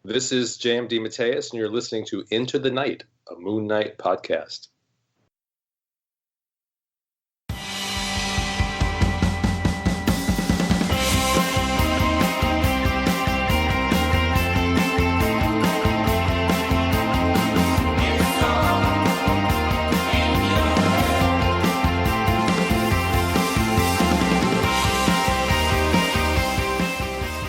This is JMD Mateus, and you're listening to Into the Night, a Moon Knight podcast.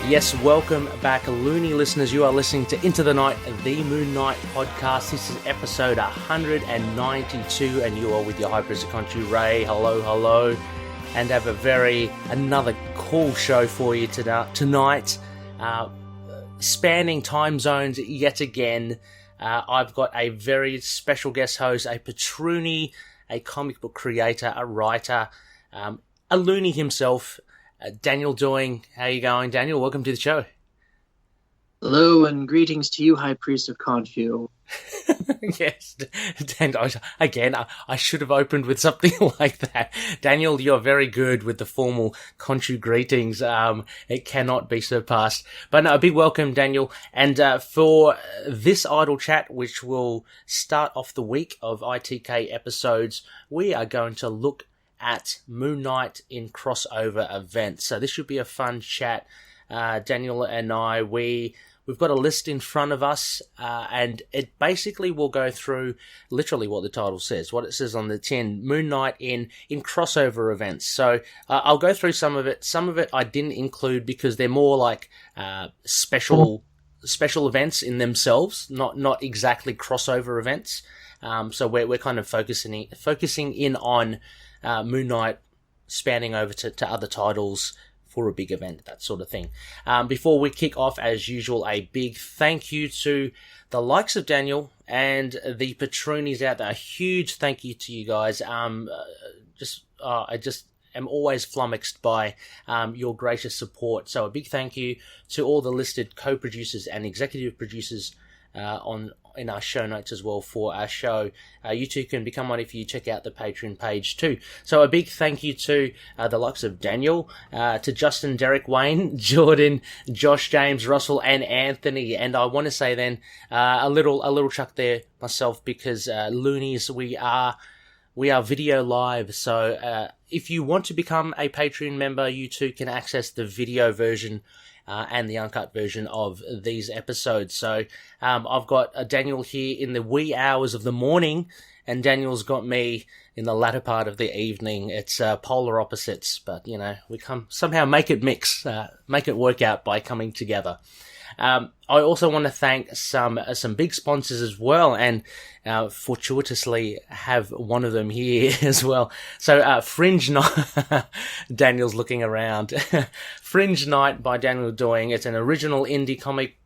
Yes, welcome back, loony listeners. You are listening to Into the Night, the Moon Knight podcast. This is episode 192, and you are with your Hyper KHONSHU Ray. Hello, and have another cool show for you tonight. Spanning time zones yet again. I've got a very special guest host, a patroony, a comic book creator, a writer, a loony himself. Daniel Doing, how you going? Daniel, welcome to the show. Hello, and greetings to you, High Priest of KHONSHU. Yes, Dan, I should have opened with something like that. Daniel, you're very good with the formal KHONSHU greetings. It cannot be surpassed. But no, a big welcome, Daniel. And for this idle chat, which will start off the week of ITK episodes, we are going to look at Moon Knight in crossover events. So this should be a fun chat. Daniel and I, we've got a list in front of us, and it basically will go through literally what the title says, what it says on the tin, Moon Knight in crossover events. So I'll go through some of it. Some of it I didn't include because they're more like special events in themselves, not exactly crossover events. So we're kind of focusing in on Moon Knight spanning over to other titles for a big event, that sort of thing. Before we kick off, as usual, a big thank you to the likes of Daniel and the patroonies out there. A huge thank you to you guys. I just am always flummoxed by your gracious support. So a big thank you to all the listed co-producers and executive producers in our show notes as well for our show. You too can become one if you check out the Patreon page too. So a big thank you to the likes of Daniel, to Justin, Derek, Wayne, Jordan, Josh, James, Russell, and Anthony. And I want to say then a little chuck there myself because loonies, we are video live. So if you want to become a Patreon member, you too can access the video version and the uncut version of these episodes. So I've got Daniel here in the wee hours of the morning, and Daniel's got me in the latter part of the evening. It's polar opposites, but we somehow make it mix, make it work out by coming together. I also want to thank some big sponsors as well, and fortuitously have one of them here as well. So Fringe Knight, Daniel's looking around. Fringe Knight by Daniel Doing. It's an original indie comic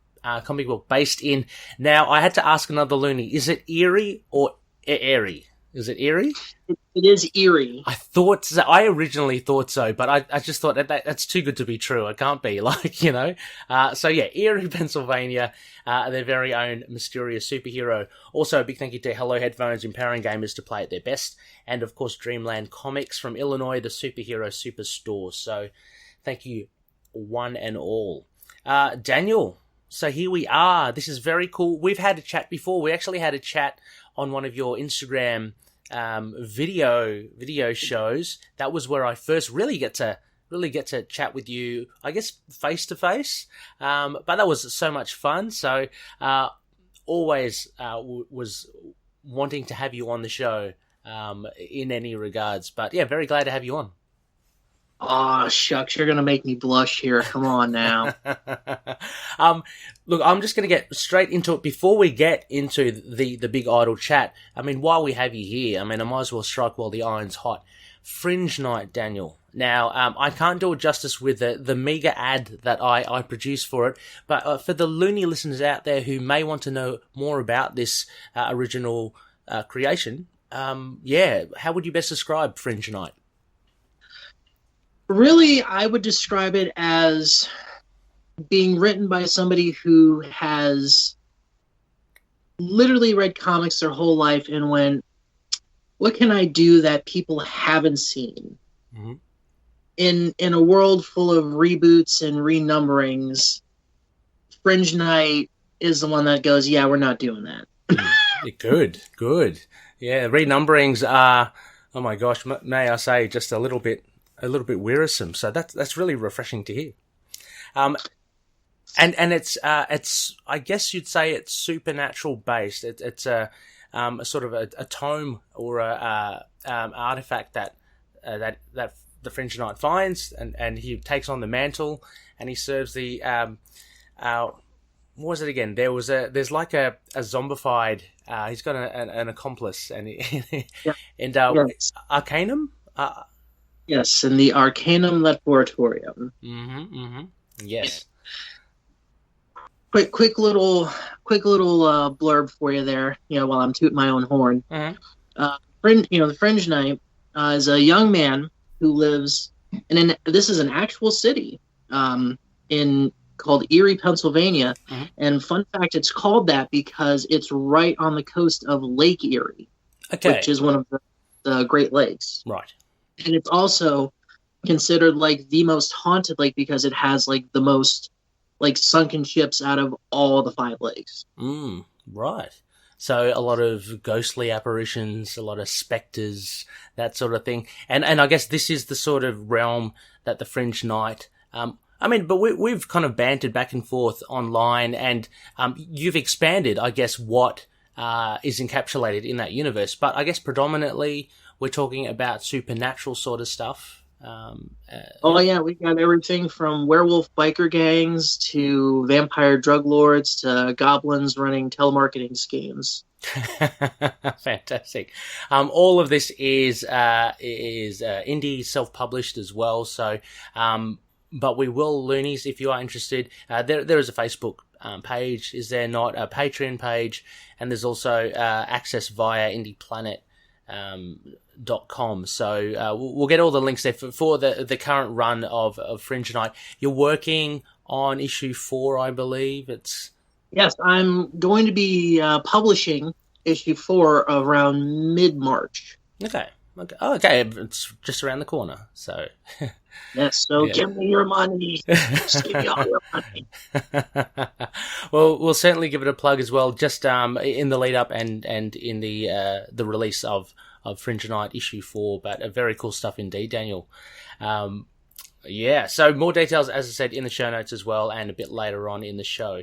book based in. Now I had to ask another loony: is it Erie or Erie? Is it Erie? It is Erie. I originally thought so, but I just thought that's too good to be true. It can't be, So yeah, Erie, Pennsylvania, their very own mysterious superhero. Also, a big thank you to Hello Headphones, empowering gamers to play at their best. And of course, Dreamland Comics from Illinois, the superhero superstore. So thank you, one and all. Daniel, so here we are. This is very cool. We've had a chat before. We actually had a chat on one of your Instagram video shows. That was where I first really get to chat with you, I guess face to face. But that was so much fun. So always was wanting to have you on the show in any regards. But yeah, very glad to have you on. Oh, shucks, you're going to make me blush here. Come on now. Look, I'm just going to get straight into it before we get into the big idle chat. I mean, while we have you here, I might as well strike while the iron's hot. Fringe Knight, Daniel. Now, I can't do it justice with the meager ad that I produced for it, but for the loony listeners out there who may want to know more about this original creation, how would you best describe Fringe Knight? Really, I would describe it as being written by somebody who has literally read comics their whole life and went, what can I do that people haven't seen? Mm-hmm. In a world full of reboots and renumberings, Fringe Knight is the one that goes, yeah, we're not doing that. Good. Yeah, renumberings are, oh my gosh, may I say, just a little bit wearisome. So that's really refreshing to hear. And it's I guess you'd say it's supernatural based. It's a sort of a tome or a artifact that the Fringe Knight finds, and he takes on the mantle, and he serves the what was it again? There's like a zombified. He's got an accomplice, and Yes. Arcanum. Yes, in the Arcanum Laboratorium. Yes. Quick little blurb for you there. While I'm tooting my own horn. The Fringe Knight is a young man who lives this is an actual city, called Erie, Pennsylvania. And fun fact, it's called that because it's right on the coast of Lake Erie, which is one of the Great Lakes. Right. And it's also considered like the most haunted lake because it has like the most like sunken ships out of all the 5 lakes. Right. So a lot of ghostly apparitions, a lot of specters, that sort of thing. And I guess this is the sort of realm that the Fringe Knight, but we've kind of bantered back and forth online, and you've expanded, I guess, what is encapsulated in that universe. But I guess predominantly we're talking about supernatural sort of stuff. Yeah, we got everything from werewolf biker gangs to vampire drug lords to goblins running telemarketing schemes. Fantastic. All of this is Indy self-published as well. So, but we will, loonies, if you are interested. There is a Facebook page, is there not? A Patreon page, and there's also access via IndyPlanet.com. So we'll get all the links there for the current run of Fringe Knight. You're working on issue 4, I believe. Yes, I'm going to be publishing issue 4 around mid-March. Okay. Okay, it's just around the corner. So yes, so give me your money. Just give me all your money. Well, we'll certainly give it a plug as well, just in the lead up and in the release of Fringe Knight issue 4. But very cool stuff indeed, Daniel. So more details, as I said, in the show notes as well, and a bit later on in the show.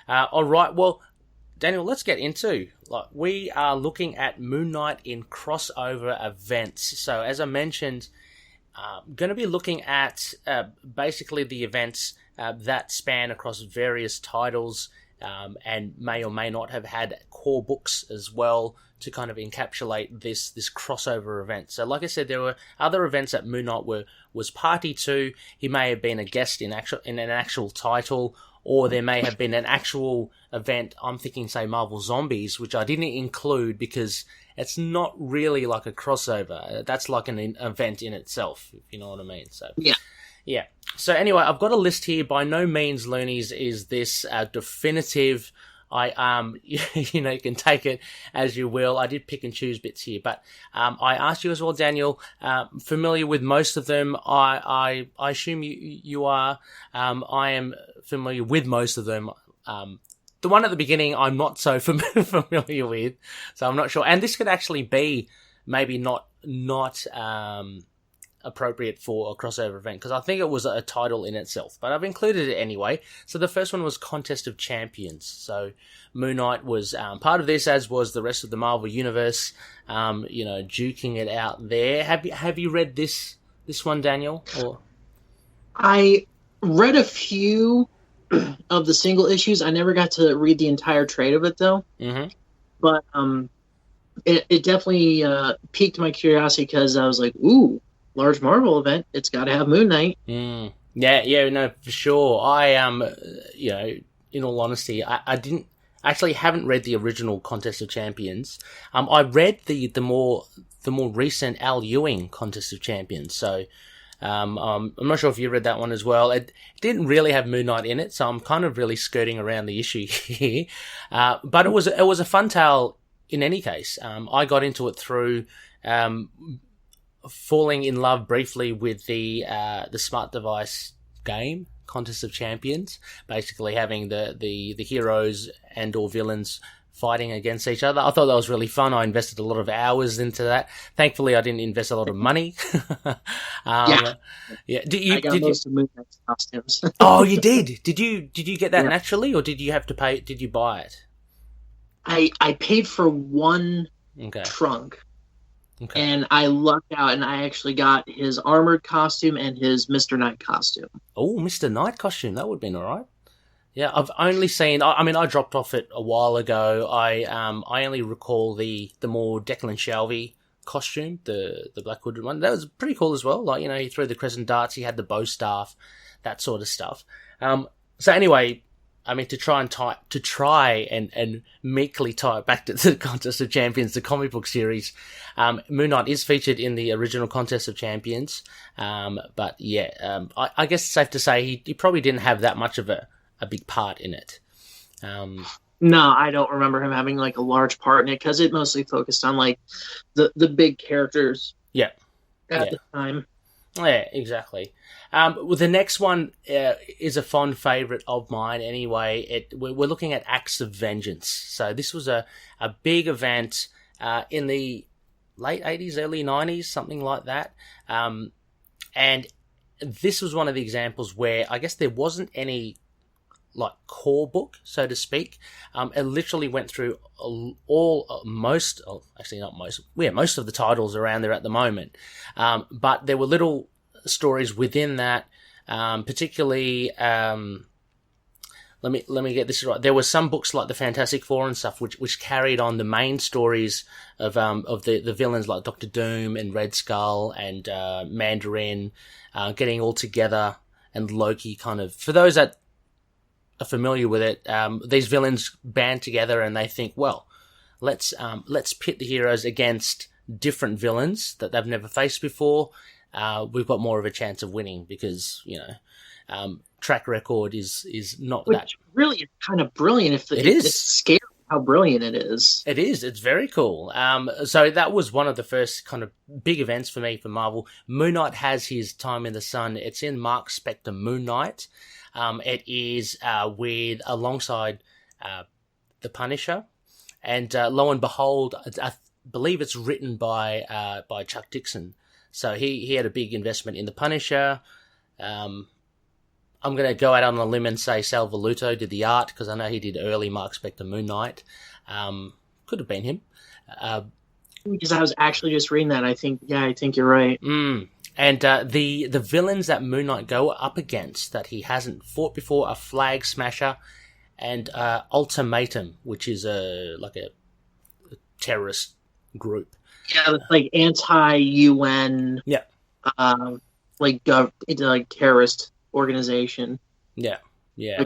All right, well, Daniel, let's get into, we are looking at Moon Knight in crossover events. So as I mentioned, going to be looking at basically the events that span across various titles, and may or may not have had core books as well to kind of encapsulate this crossover event. So like I said, there were other events that Moon Knight was party to. He may have been a guest in an actual title, or there may have been an actual event. I'm thinking, say, Marvel Zombies, which I didn't include because it's not really like a crossover. That's like an event in itself, if you know what I mean. So yeah. So anyway, I've got a list here. By no means, loonies, is this definitive. You can take it as you will. I did pick and choose bits here, but I asked you as well, Daniel, familiar with most of them. I assume you are. I am familiar with most of them. The one at the beginning I'm not so familiar with, so I'm not sure. And this could actually be maybe not appropriate for a crossover event, because I think it was a title in itself, but I've included it anyway. So the first one was Contest of Champions. So Moon Knight was part of this, as was the rest of the Marvel Universe, duking it out there. Have you read this one, Daniel? Or I read a few of the single issues. I never got to read the entire trade of it, though. Mm-hmm. But it definitely piqued my curiosity, because I was like, ooh, large Marvel event, it's got to have Moon Knight. Yeah, no, for sure. I in all honesty, I haven't read the original Contest of Champions. I read the more recent Al Ewing Contest of Champions. So I'm not sure if you read that one as well. It didn't really have Moon Knight in it, so I'm kind of really skirting around the issue here. But it was a fun tale in any case. I got into it through falling in love briefly with the Smart Device game, Contest of Champions, basically having the heroes and or villains fighting against each other. I thought that was really fun. I invested a lot of hours into that. Thankfully, I didn't invest a lot of money. Yeah. I got most of Moon Knight's costumes. Oh, you did? Did you get that naturally, or did you have to pay? Did you buy it? I paid for one trunk. Okay. And I lucked out, and I actually got his armored costume and his Mr. Knight costume. Oh, Mr. Knight costume. That would have been all right. Yeah, I've only seen... I mean, I dropped off it a while ago. I only recall the more Declan Shalvey costume, the Black Hooded one. That was pretty cool as well. Like, you know, he threw the crescent darts, he had the bow staff, that sort of stuff. So anyway, I mean, to try and meekly tie it back to the Contest of Champions, the comic book series, Moon Knight is featured in the original Contest of Champions. But yeah, I guess it's safe to say he probably didn't have that much of a big part in it. No, I don't remember him having like a large part in it because it mostly focused on like the big characters. Yeah. At the time. Yeah, exactly. Well, the next one is a fond favourite of mine anyway. We're looking at Acts of Vengeance. So this was a big event in the late 80s, early 90s, something like that. And this was one of the examples where I guess there wasn't any like core book, so to speak. It literally went through most of the titles around there at the moment. But there were little stories within that, particularly, let me get this right. There were some books like the Fantastic Four and stuff, which carried on the main stories of the villains like Doctor Doom and Red Skull and, Mandarin, getting all together, and Loki kind of, for those that are familiar with it, these villains band together and they think, well, let's pit the heroes against different villains that they've never faced before. We've got more of a chance of winning because, you know, track record is not that. Which really is kind of brilliant. It's scary how brilliant it is. It is. It's very cool. So that was one of the first kind of big events for me for Marvel. Moon Knight has his time in the sun. It's in Mark Spector Moon Knight. It is alongside the Punisher, and lo and behold, I believe it's written by Chuck Dixon. So he had a big investment in the Punisher. I'm going to go out on a limb and say Sal Velluto did the art because I know he did early Mark Spector Moon Knight. Could have been him. Because I was actually just reading that. I think you're right. And the villains that Moon Knight go up against that he hasn't fought before are Flag Smasher and Ultimatum, which is a terrorist group. Yeah, it's like anti-UN. Yeah. Like terrorist organization. Yeah. Yeah.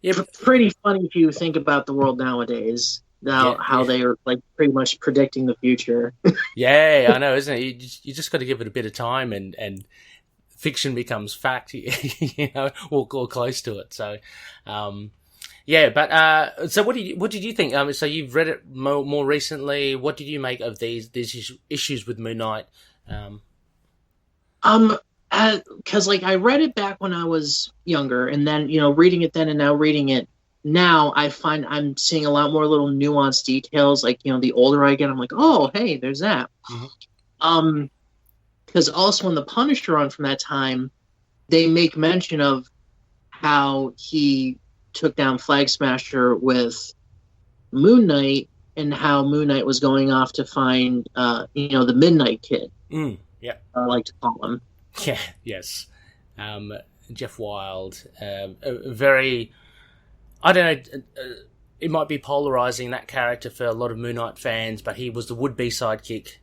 Like, pretty funny if you think about the world nowadays. How they are like pretty much predicting the future. Yeah, I know, isn't it? You just got to give it a bit of time, and fiction becomes fact. You know, or close to it. So, But so what did you think? So you've read it more recently. What did you make of these issues with Moon Knight? Because like I read it back when I was younger, and then reading it then, and now reading it now, I find I'm seeing a lot more little nuanced details. Like the older I get, I'm like, oh, hey, there's that. Mm-hmm. Because also in the Punisher run from that time, they make mention of how he took down Flag Smasher with Moon Knight, and how Moon Knight was going off to find the Midnight Kid. Yeah, I like to call him. Yeah. Yes. Jeff Wilde, very. I don't know, it might be polarizing, that character, for a lot of Moon Knight fans, but he was the would-be sidekick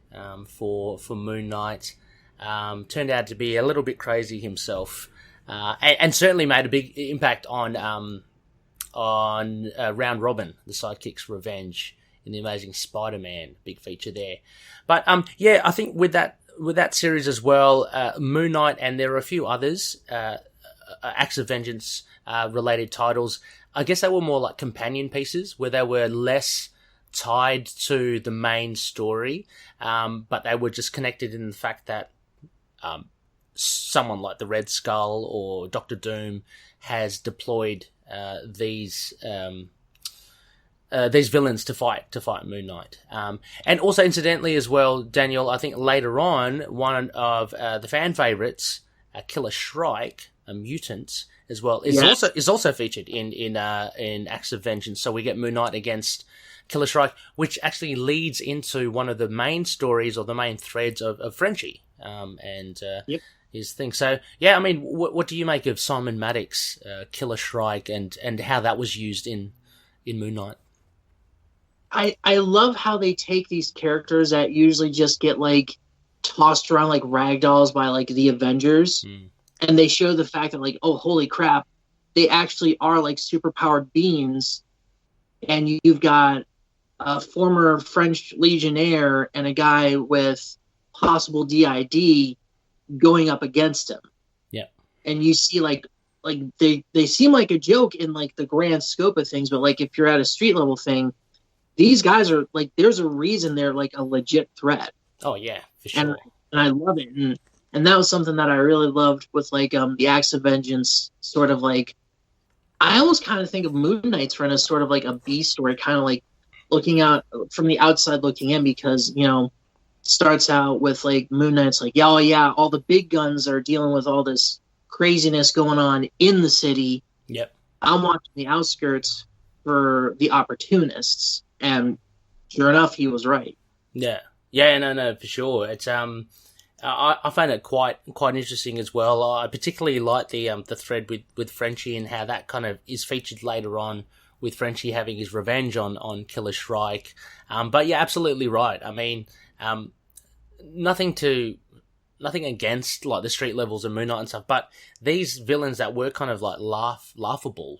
for Moon Knight. Turned out to be a little bit crazy himself, and certainly made a big impact on Round Robin, the sidekick's revenge in the Amazing Spider-Man, big feature there. But I think with that series as well, Moon Knight, and there are a few others, Acts of Vengeance related titles. I guess they were more like companion pieces where they were less tied to the main story, but they were just connected in the fact that someone like the Red Skull or Doctor Doom has deployed these villains to fight Moon Knight. And also, incidentally, as well, Daniel, I think later on, one of the fan favorites, Killer Shrike, a mutant as well, is also featured in Acts of Vengeance. So we get Moon Knight against Killer Shrike, which actually leads into one of the main stories or the main threads of Frenchie and his thing. So yeah, I mean, what do you make of Simon Maddox, Killer Shrike, and how that was used in Moon Knight? I love how they take these characters that usually just get like tossed around like ragdolls by like the Avengers, and they show the fact that like, oh, holy crap, they actually are like superpowered beings, and you've got a former French legionnaire and a guy with possible DID going up against him. Yeah, and you see like they seem like a joke in like the grand scope of things, but like if you're at a street level thing, these guys are like, there's a reason they're like a legit threat. Oh yeah, for sure. And I love it. And that was something that I really loved with like the Acts of Vengeance, sort of like, I almost kind of think of Moon Knight's run as sort of like a B story, kind of like looking out from the outside looking in, because, you know, starts out with like Moon Knight's like, yeah, oh yeah, all the big guns are dealing with all this craziness going on in the city. Yep. I'm watching the outskirts for the opportunists. And sure enough, he was right. Yeah, no, for sure. It's I find it quite interesting as well. I particularly like the thread with Frenchie and how that kind of is featured later on, with Frenchie having his revenge on Killer Shrike. But yeah, absolutely right. I mean, nothing against like the street levels and Moon Knight and stuff, but these villains that were kind of like laughable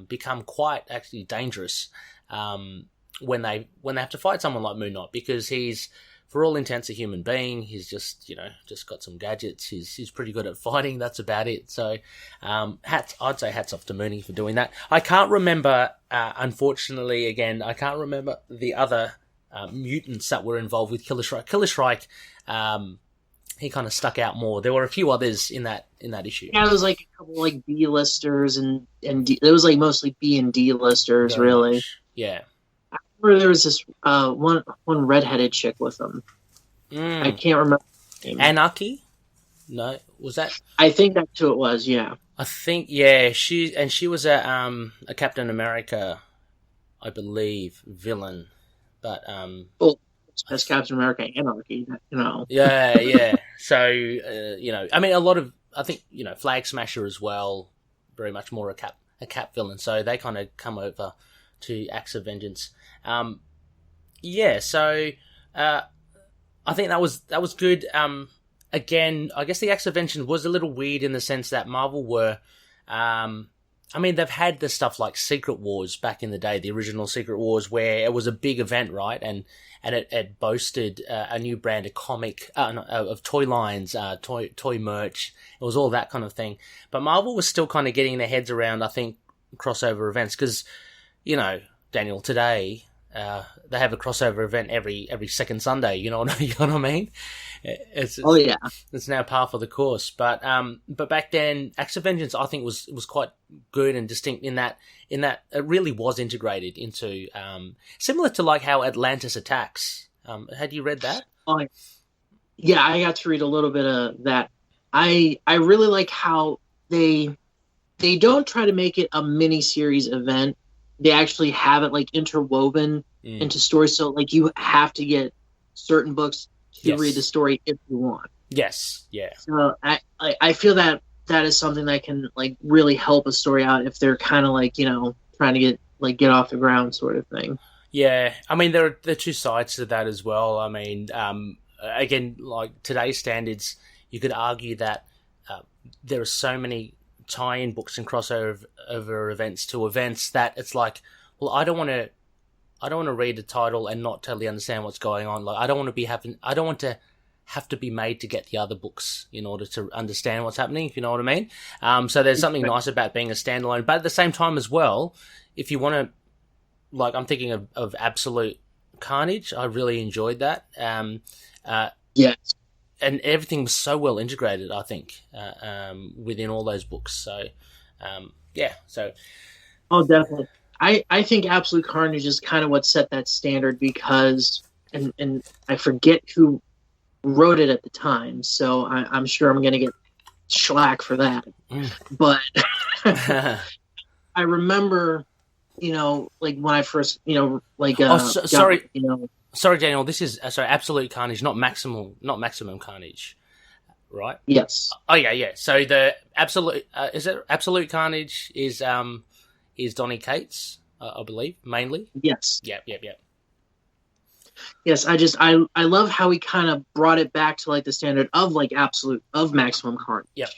become quite actually dangerous. When they have to fight someone like Moon Knight, because he's, for all intents, a human being. He's just got some gadgets. He's pretty good at fighting. That's about it. So, I'd say hats off to Mooney for doing that. I can't remember, unfortunately, again, I can't remember the other mutants that were involved with Killer Shrike. Killer Shrike, he kind of stuck out more. There were a few others in that issue. Yeah, there was like a couple like B-listers and it was like mostly B and D-listers, very really. Much. Yeah. There was this one redheaded chick with them. I can't remember her name. Anarchy? No, was that? I think that's who it was. Yeah. I think she was a Captain America, I believe, villain, but well, that's Captain America Anarchy, you know. Yeah. So I mean, a lot of, I think, Flag Smasher as well, very much more a Cap villain. So they kind of come over to Acts of Vengeance. So I think that was good. Again, I guess the Acts of Vengeance was a little weird in the sense that Marvel were, I mean, they've had the stuff like Secret Wars back in the day, the original Secret Wars, where it was a big event, right? And it boasted a new brand of of toy lines, toy merch. It was all that kind of thing. But Marvel was still kind of getting their heads around, I think, crossover events, because, Daniel, today they have a crossover event every second Sunday. You know what I mean? It's now par for the course. But back then, Acts of Vengeance, I think, was quite good and distinct in that it really was integrated into similar to like how Atlantis Attacks. Had you read that? Yeah, I got to read a little bit of that. I really like how they don't try to make it a mini-series event. They actually have it like interwoven into stories, so like you have to get certain books to read the story if you want. Yes, yeah. So I feel that is something that can like really help a story out if they're kind of like trying to get off the ground sort of thing. Yeah, I mean there are two sides to that as well. I mean, again, like today's standards, you could argue that there are so many tie-in books and crossover events to events that it's like, well, I don't want to read the title and not totally understand what's going on. Like I don't want to have to be made to get the other books in order to understand what's happening, if you know what I mean. So there's something nice about being a standalone, but at the same time as well, if you want to, like, I'm thinking of Absolute Carnage. I really enjoyed that. Yes. and everything was so well integrated, I think, within all those books. So, so. Oh, definitely. I think Absolute Carnage is kind of what set that standard because, and I forget who wrote it at the time, so I'm sure I'm going to get shellac for that. But I remember, like when I first, sorry, sorry, Daniel. This is Absolute Carnage, not Maximum Carnage, right? Yes. Oh yeah. So the Absolute Carnage is Donny Cates, I believe, mainly. Yes. Yep. Yes, I love how he kind of brought it back to like the standard of like Maximum Carnage. Yep.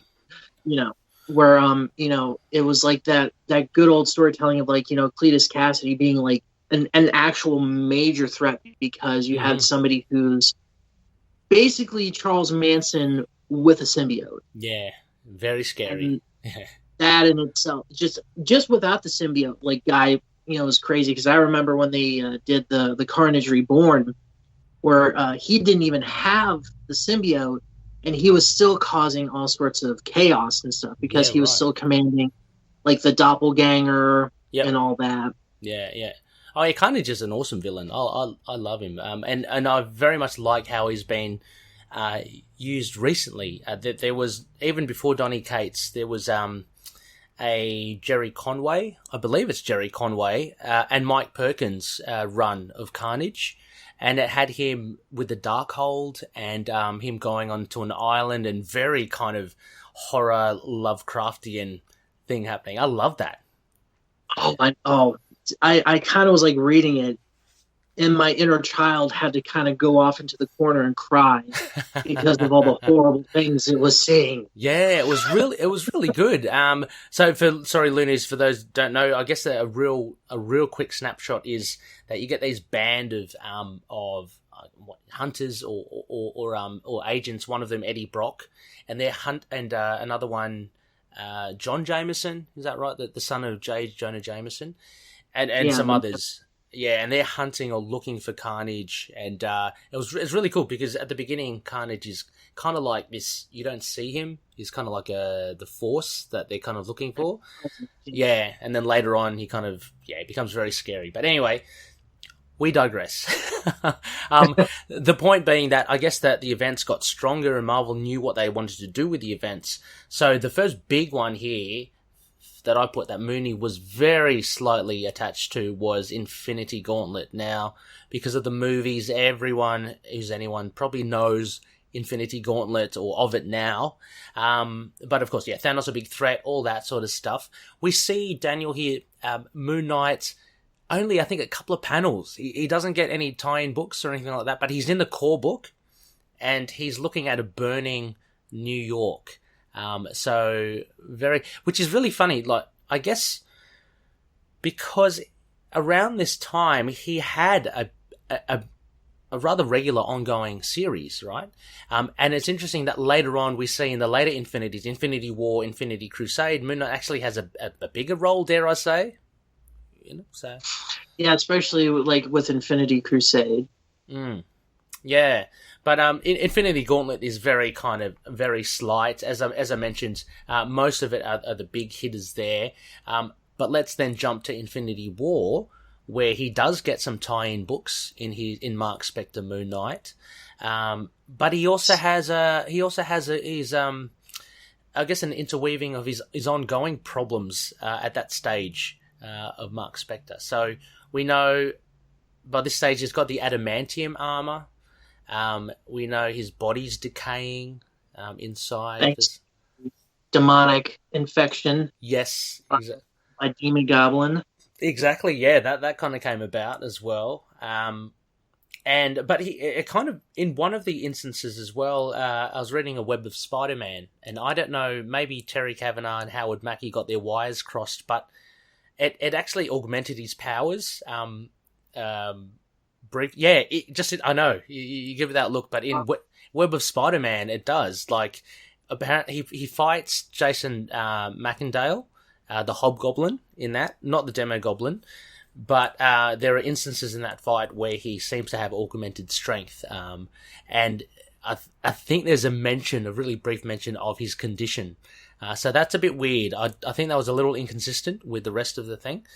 Where it was like that good old storytelling of like Cletus Cassidy being like an actual major threat because you had somebody who's basically Charles Manson with a symbiote. Yeah, very scary. And that in itself, just without the symbiote, like guy, was crazy because I remember when they did the Carnage Reborn, where he didn't even have the symbiote, and he was still causing all sorts of chaos and stuff because he was still commanding, like the doppelganger and all that. Yeah. Oh, yeah, Carnage is an awesome villain. I love him. And I very much like how he's been used recently. There was, even before Donny Cates, there was a Jerry Conway, I believe it's Jerry Conway, and Mike Perkins run of Carnage. And it had him with the Darkhold and him going onto an island and very kind of horror Lovecraftian thing happening. I love that. I kind of was like reading it, and my inner child had to kind of go off into the corner and cry because of all the horrible things it was seeing. Yeah, it was really good. Sorry, Loonies, for those who don't know, I guess a real quick snapshot is that you get these band of hunters or agents. One of them, Eddie Brock, and another one, John Jameson. Is that right? The son of J. Jonah Jameson, and some others. Yeah, and they're hunting or looking for Carnage, and it's really cool because at the beginning, Carnage is kind of like this. You don't see him; he's kind of like the force that they're kind of looking for. Yeah, and then later on, he kind of it becomes very scary. But anyway, we digress. The point being that I guess that the events got stronger, and Marvel knew what they wanted to do with the events. So the first big one here that I put that Mooney was very slightly attached to was Infinity Gauntlet. Now, because of the movies, anyone probably knows Infinity Gauntlet or of it now. But of course, Thanos a big threat, all that sort of stuff. We see Daniel here, Moon Knight, only I think a couple of panels. He doesn't get any tie-in books or anything like that, but he's in the core book and he's looking at a burning New York. Which is really funny. Like, I guess because around this time he had a rather regular ongoing series, right? And it's interesting that later on we see in the later Infinities, Infinity War, Infinity Crusade, Moon Knight actually has a bigger role, dare I say? So yeah, especially like with Infinity Crusade. Yeah. But Infinity Gauntlet is very slight. As I mentioned, most of it are the big hitters there. But let's then jump to Infinity War, where he does get some tie-in books in Mark Spector Moon Knight. But he also has his I guess an interweaving of his ongoing problems at that stage of Mark Spector. So we know by this stage he's got the adamantium armor. We know his body's decaying inside. Thanks. Demonic infection. Yes. By Demon Goblin. Exactly, yeah, that kind of came about as well. But it kind of, in one of the instances as well, I was reading a Web of Spider-Man, and I don't know, maybe Terry Kavanagh and Howard Mackie got their wires crossed, but it actually augmented his powers. I know you give it that look, but in Web of Spider-Man, it does. Like, apparently he fights Jason Macendale, the Hobgoblin in that, not the Demogoblin, but there are instances in that fight where he seems to have augmented strength, and I think there's a really brief mention of his condition. So that's a bit weird. I think that was a little inconsistent with the rest of the thing.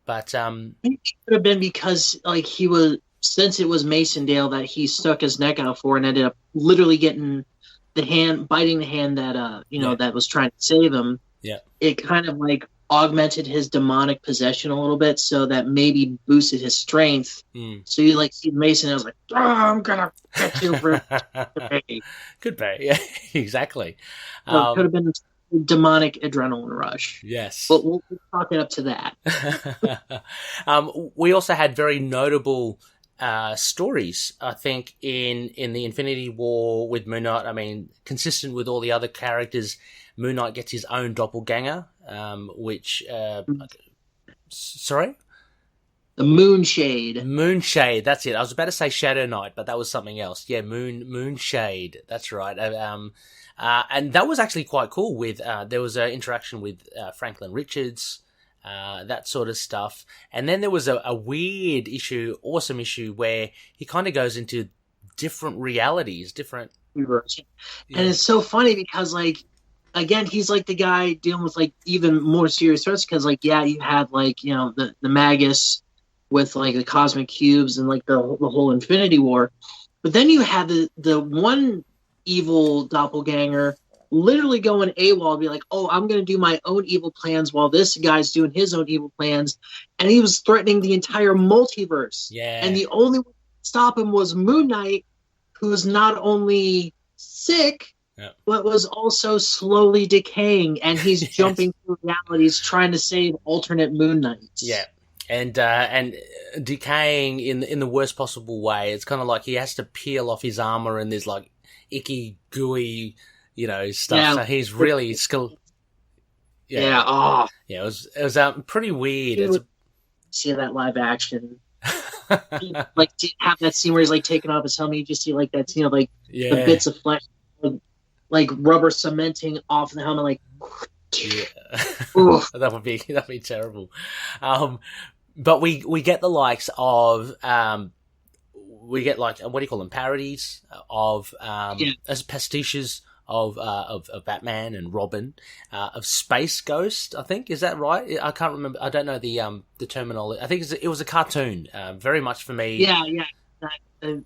But it could have been because like since it was Masondale that he stuck his neck out for and ended up literally getting biting the hand that that was trying to save him. Yeah. It kind of like augmented his demonic possession a little bit, so that maybe boosted his strength. So you like see Mason, I was like, I'm gonna get you for Could be, yeah, exactly. So it could have been a demonic adrenaline rush. Yes, but we'll talk it up to that. We also had very notable stories, I think, in the Infinity War with Moon Knight. I mean, consistent with all the other characters, Moon Knight gets his own doppelganger, which... sorry? The Moonshade. Moonshade, that's it. I was about to say Shadow Knight, but that was something else. Yeah, Moonshade, that's right. And that was actually quite cool. With there was an interaction with Franklin Richards, that sort of stuff. And then there was a weird issue, awesome issue, where he kind of goes into different realities, different... And it's so funny because, like, again, he's like the guy dealing with like even more serious threats because, like, yeah, you had like the Magus with like the cosmic cubes and like the whole Infinity War, but then you had the one evil doppelganger literally going AWOL and be like, oh, I'm going to do my own evil plans while this guy's doing his own evil plans, and he was threatening the entire multiverse. Yeah, and the only one to stop him was Moon Knight, who's not only sick. Yep. But was also slowly decaying, and he's jumping through realities trying to save alternate Moon Knights. Yeah, and decaying in the worst possible way. It's kind of like he has to peel off his armor, and there's like icky, gooey, stuff. Yeah. So he's really skilled. Yeah. Oh. Yeah. It was pretty weird. See that live action. Like, do you have that scene where he's like taking off his helmet? You just see like that scene of like the bits of flesh. Like rubber cementing off the helmet, like yeah. that'd be terrible. But we get the likes of we get like, what do you call them, parodies of as pastiches of Batman and Robin, of Space Ghost. I think, is that right? I can't remember. I don't know the terminology. I think it was a cartoon. Very much for me. Yeah.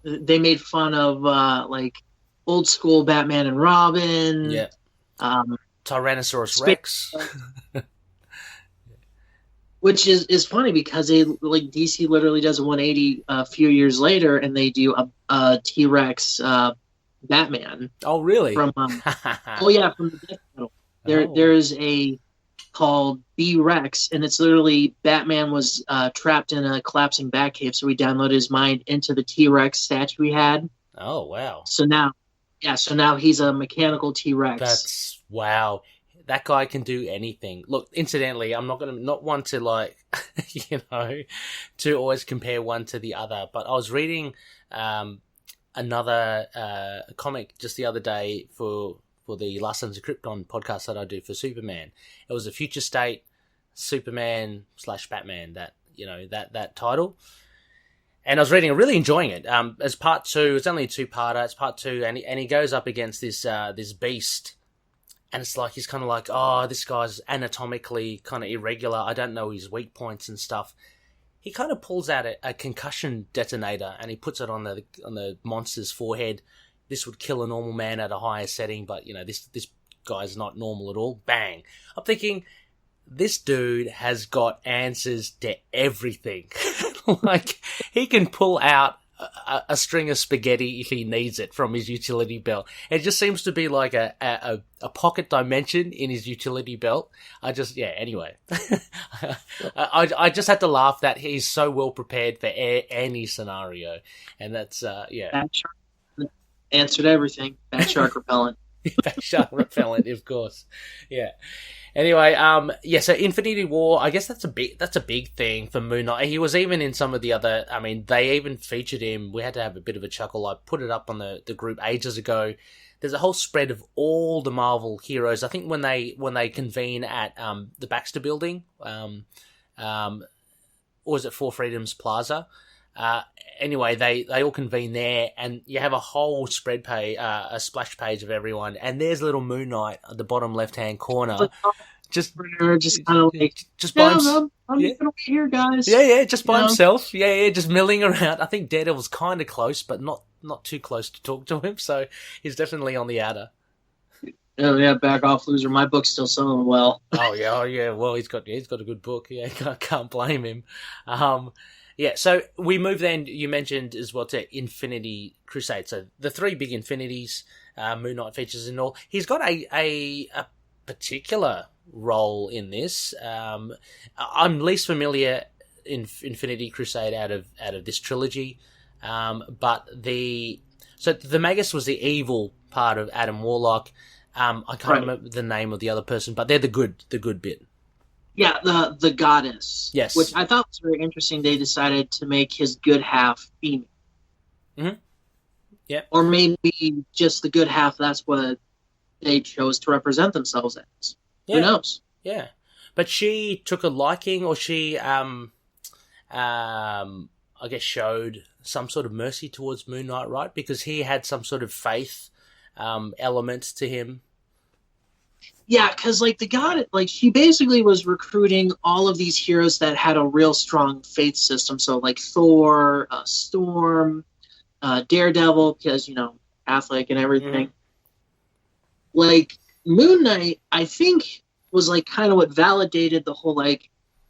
They made fun of like old school Batman and Robin. Yeah. Tyrannosaurus Rex. Which is funny because DC literally does a 180 a few years later, and they do a T-Rex Batman. Oh, really? From from the Death Metal. There's a called B-Rex, and it's literally Batman was trapped in a collapsing Batcave, so he downloaded his mind into the T-Rex statue he had. Oh, wow. So now he's a mechanical T-Rex. That's wow. That guy can do anything. Look, incidentally, I'm not one to like, to always compare one to the other. But I was reading another comic just the other day for the Last Sons of Krypton podcast that I do for Superman. It was a future state Superman / Batman, that title. And I was reading, really enjoying it. As part 2, it's only a 2-parter. It's part 2, and he goes up against this beast, and it's like he's kind of like, oh, this guy's anatomically kind of irregular. I don't know his weak points and stuff. He kind of pulls out a concussion detonator and he puts it on the monster's forehead. This would kill a normal man at a higher setting, but this guy's not normal at all. Bang! I'm thinking, this dude has got answers to everything. Like, he can pull out a string of spaghetti if he needs it from his utility belt. It just seems to be like a pocket dimension in his utility belt. Anyway. I just had to laugh that he's so well prepared for any scenario. And that's, Bat shark answered everything. Bat shark repellent. Bat shark repellent, of course. Yeah. Anyway, so Infinity War, I guess that's a big thing for Moon Knight. He was even in some of the other, they even featured him. We had to have a bit of a chuckle. I put it up on the group ages ago. There's a whole spread of all the Marvel heroes. I think when they convene at the Baxter Building, or was it Four Freedoms Plaza? Anyway, they all convene there, and you have a whole spread page, a splash page of everyone, and there's little Moon Knight at the bottom left-hand corner, just kind of like, just by himself. I'm just gonna wait here, guys. Yeah, just by himself. Yeah, just milling around. I think Daredevil's kind of close, but not too close to talk to him, so he's definitely on the outer. Oh yeah, back off, loser. My book's still selling well. Oh yeah. Well, he's got a good book. Yeah, can't blame him. Yeah, so we move then, you mentioned as well, to Infinity Crusade. So the three big Infinities, Moon Knight features and all. He's got a particular role in this. I'm least familiar in Infinity Crusade out of this trilogy. But the Magus was the evil part of Adam Warlock. I can't remember the name of the other person, but they're the good bit. Yeah, the goddess. Yes. Which I thought was very interesting. They decided to make his good half female. Mm-hmm. Yeah. Or maybe just the good half, that's what they chose to represent themselves as. Yeah. Who knows? Yeah. But she took a liking, or she, I guess, showed some sort of mercy towards Moon Knight, right? Because he had some sort of faith element to him. Yeah, because the god, she basically was recruiting all of these heroes that had a real strong faith system. So Thor, Storm, Daredevil, because Catholic and everything. Mm-hmm. Moon Knight, I think, was kind of what validated the whole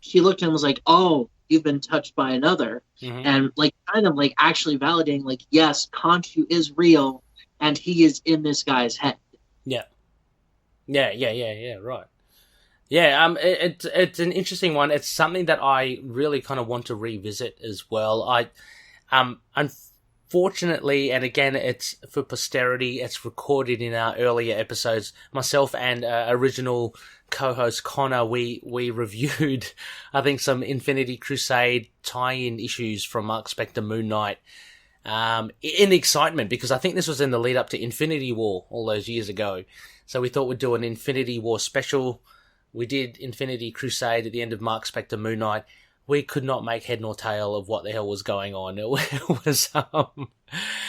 she looked at him and was like, oh, you've been touched by another, and kind of actually validating yes, KHONSHU is real and he is in this guy's head. Yeah. Yeah, right. Yeah, it's an interesting one. It's something that I really kind of want to revisit as well. Unfortunately, and again, it's for posterity, it's recorded in our earlier episodes. Myself and original co-host Connor, we reviewed, I think, some Infinity Crusade tie-in issues from Mark Spector Moon Knight in excitement, because I think this was in the lead up to Infinity War all those years ago. So we thought we'd do an Infinity War special. We did Infinity Crusade at the end of Mark Spector Moon Knight. We could not make head nor tail of what the hell was going on. It was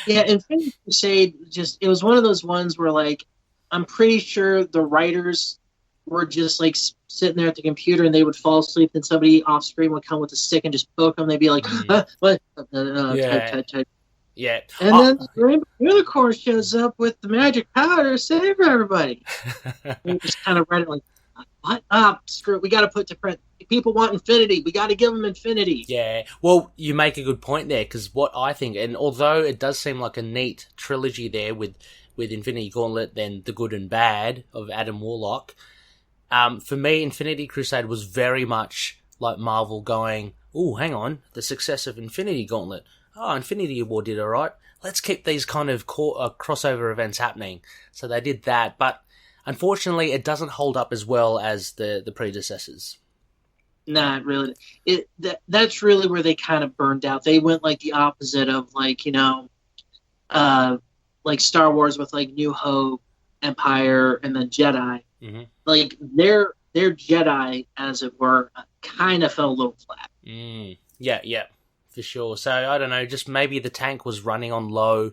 Yeah, Infinity Crusade, it was one of those ones where I'm pretty sure the writers were just sitting there at the computer and they would fall asleep, and somebody off screen would come with a stick and just poke them. They'd be like, what? Type. Yeah. And then the Rainbow Unicorn shows up with the magic powder to save everybody. We just kind of read it what? Screw it. We got to put to print. People want Infinity. We got to give them Infinity. Yeah. Well, you make a good point there, because what I think, and although it does seem like a neat trilogy there with Infinity Gauntlet, then the good and bad of Adam Warlock, for me, Infinity Crusade was very much like Marvel going, oh, hang on, the success of Infinity Gauntlet. Oh, Infinity War did all right. Let's keep these kind of crossover events happening. So they did that, but unfortunately, it doesn't hold up as well as the predecessors. Nah, really. That's really where they kind of burned out. They went the opposite of Star Wars with New Hope, Empire, and then Jedi. Mm-hmm. Their Jedi, as it were, kind of fell a little flat. Yeah. For sure. So, I don't know, just maybe the tank was running on low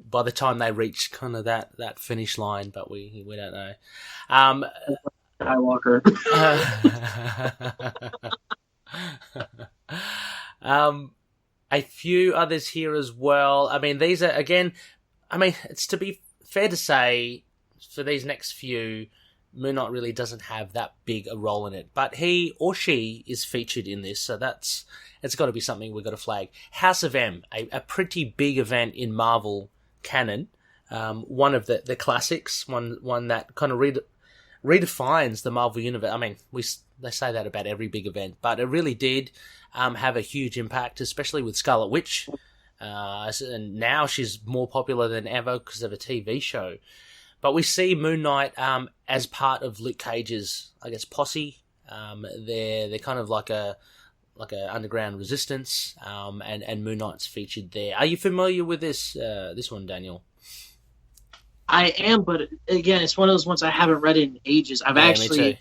by the time they reached kind of that finish line, but we don't know. Skywalker. A few others here as well. I mean, these are, again, it's to be fair to say, for these next few, Moon Knight really doesn't have that big a role in it, but he or she is featured in this, so it's got to be something we've got to flag. House of M, a pretty big event in Marvel canon, one of the classics, one that kind of redefines the Marvel universe. They say that about every big event, but it really did have a huge impact, especially with Scarlet Witch, and now she's more popular than ever because of a TV show. But we see Moon Knight as part of Luke Cage's, I guess, posse. They're kind of like a underground resistance, and Moon Knight's featured there. Are you familiar with this one, Daniel? I am, but again, it's one of those ones I haven't read in ages. I've actually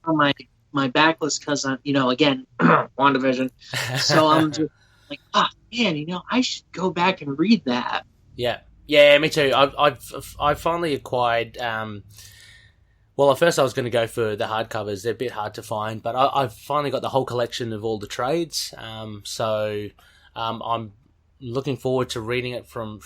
on my backlist because I'm, again, WandaVision. So I'm just Like, oh man, I should go back and read that. Yeah, yeah, me too. I've finally acquired. Well, at first I was going to go for the hardcovers. They're a bit hard to find, but I've finally got the whole collection of all the trades. So I'm looking forward to reading it from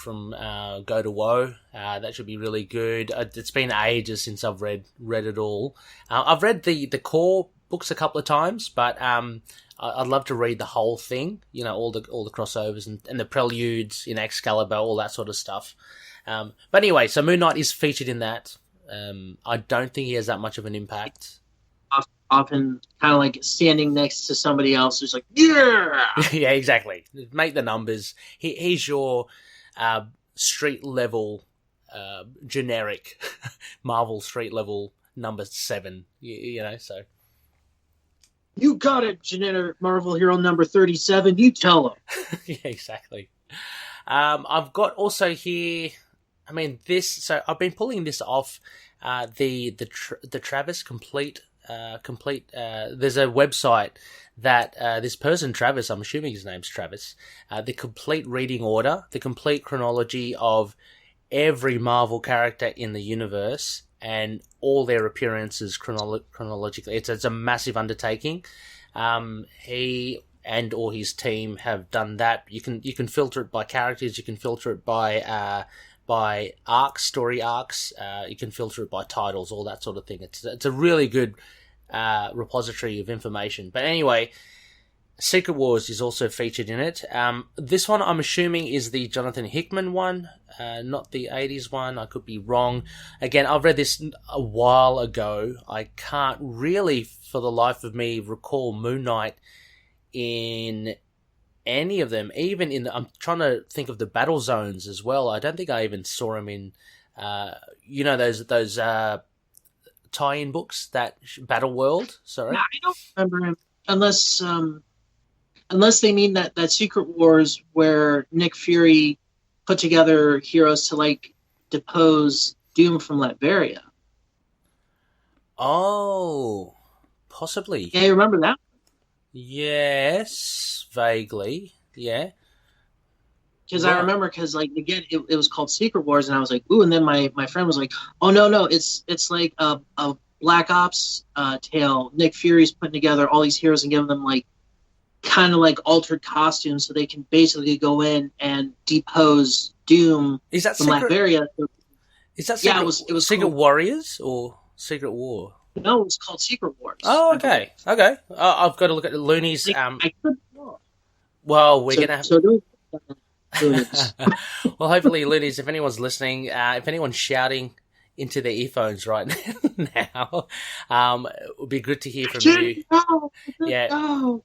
Go to Woe. That should be really good. It's been ages since I've read it all. I've read the core books a couple of times, but I'd love to read the whole thing. All the crossovers and the preludes in Excalibur, all that sort of stuff. But anyway, so Moon Knight is featured in that. I don't think he has that much of an impact. Often kind of like standing next to somebody else who's like, yeah! Yeah, exactly. Make the numbers. He's your street level, generic Marvel street level number 7, so. You got it, generic Marvel hero number 37. You tell him. Yeah, exactly. I've got also here... So I've been pulling this off the Travis Complete. There's a website that this person, Travis, I'm assuming his name's Travis, the complete reading order, the complete chronology of every Marvel character in the universe and all their appearances chronologically. It's a massive undertaking. He and or his team have done that. You can filter it by characters. You can filter it by arcs, story arcs. You can filter it by titles, all that sort of thing. It's a really good repository of information. But anyway, Secret Wars is also featured in it. This one I'm assuming is the Jonathan Hickman one, not the 80s one. I could be wrong. Again, I've read this a while ago. I can't really, for the life of me, recall Moon Knight in any of them. Even I'm trying to think of the battle zones as well. I don't think I even saw him in, those tie-in books, that Battle World. Sorry, I don't remember him unless they mean that Secret Wars where Nick Fury put together heroes to depose Doom from Latveria. Oh, possibly. Yeah, you remember that? Yes, vaguely. Yeah. Because I remember, again, it was called Secret Wars, and I was like, ooh, and then my friend was like, oh, no, it's like a Black Ops tale. Nick Fury's putting together all these heroes and giving them, kind of altered costumes so they can basically go in and depose Doom from Latveria. Is that Secret, it was Secret called, Warriors or Secret War? No, it was called Secret Wars. Oh, okay. Okay. I've got to look at the Loonies. I could not. Well, we're going to have... Loonies. Well, hopefully, Loonies, if anyone's listening, if anyone's shouting into their earphones right now, it would be good to hear from you. Yeah.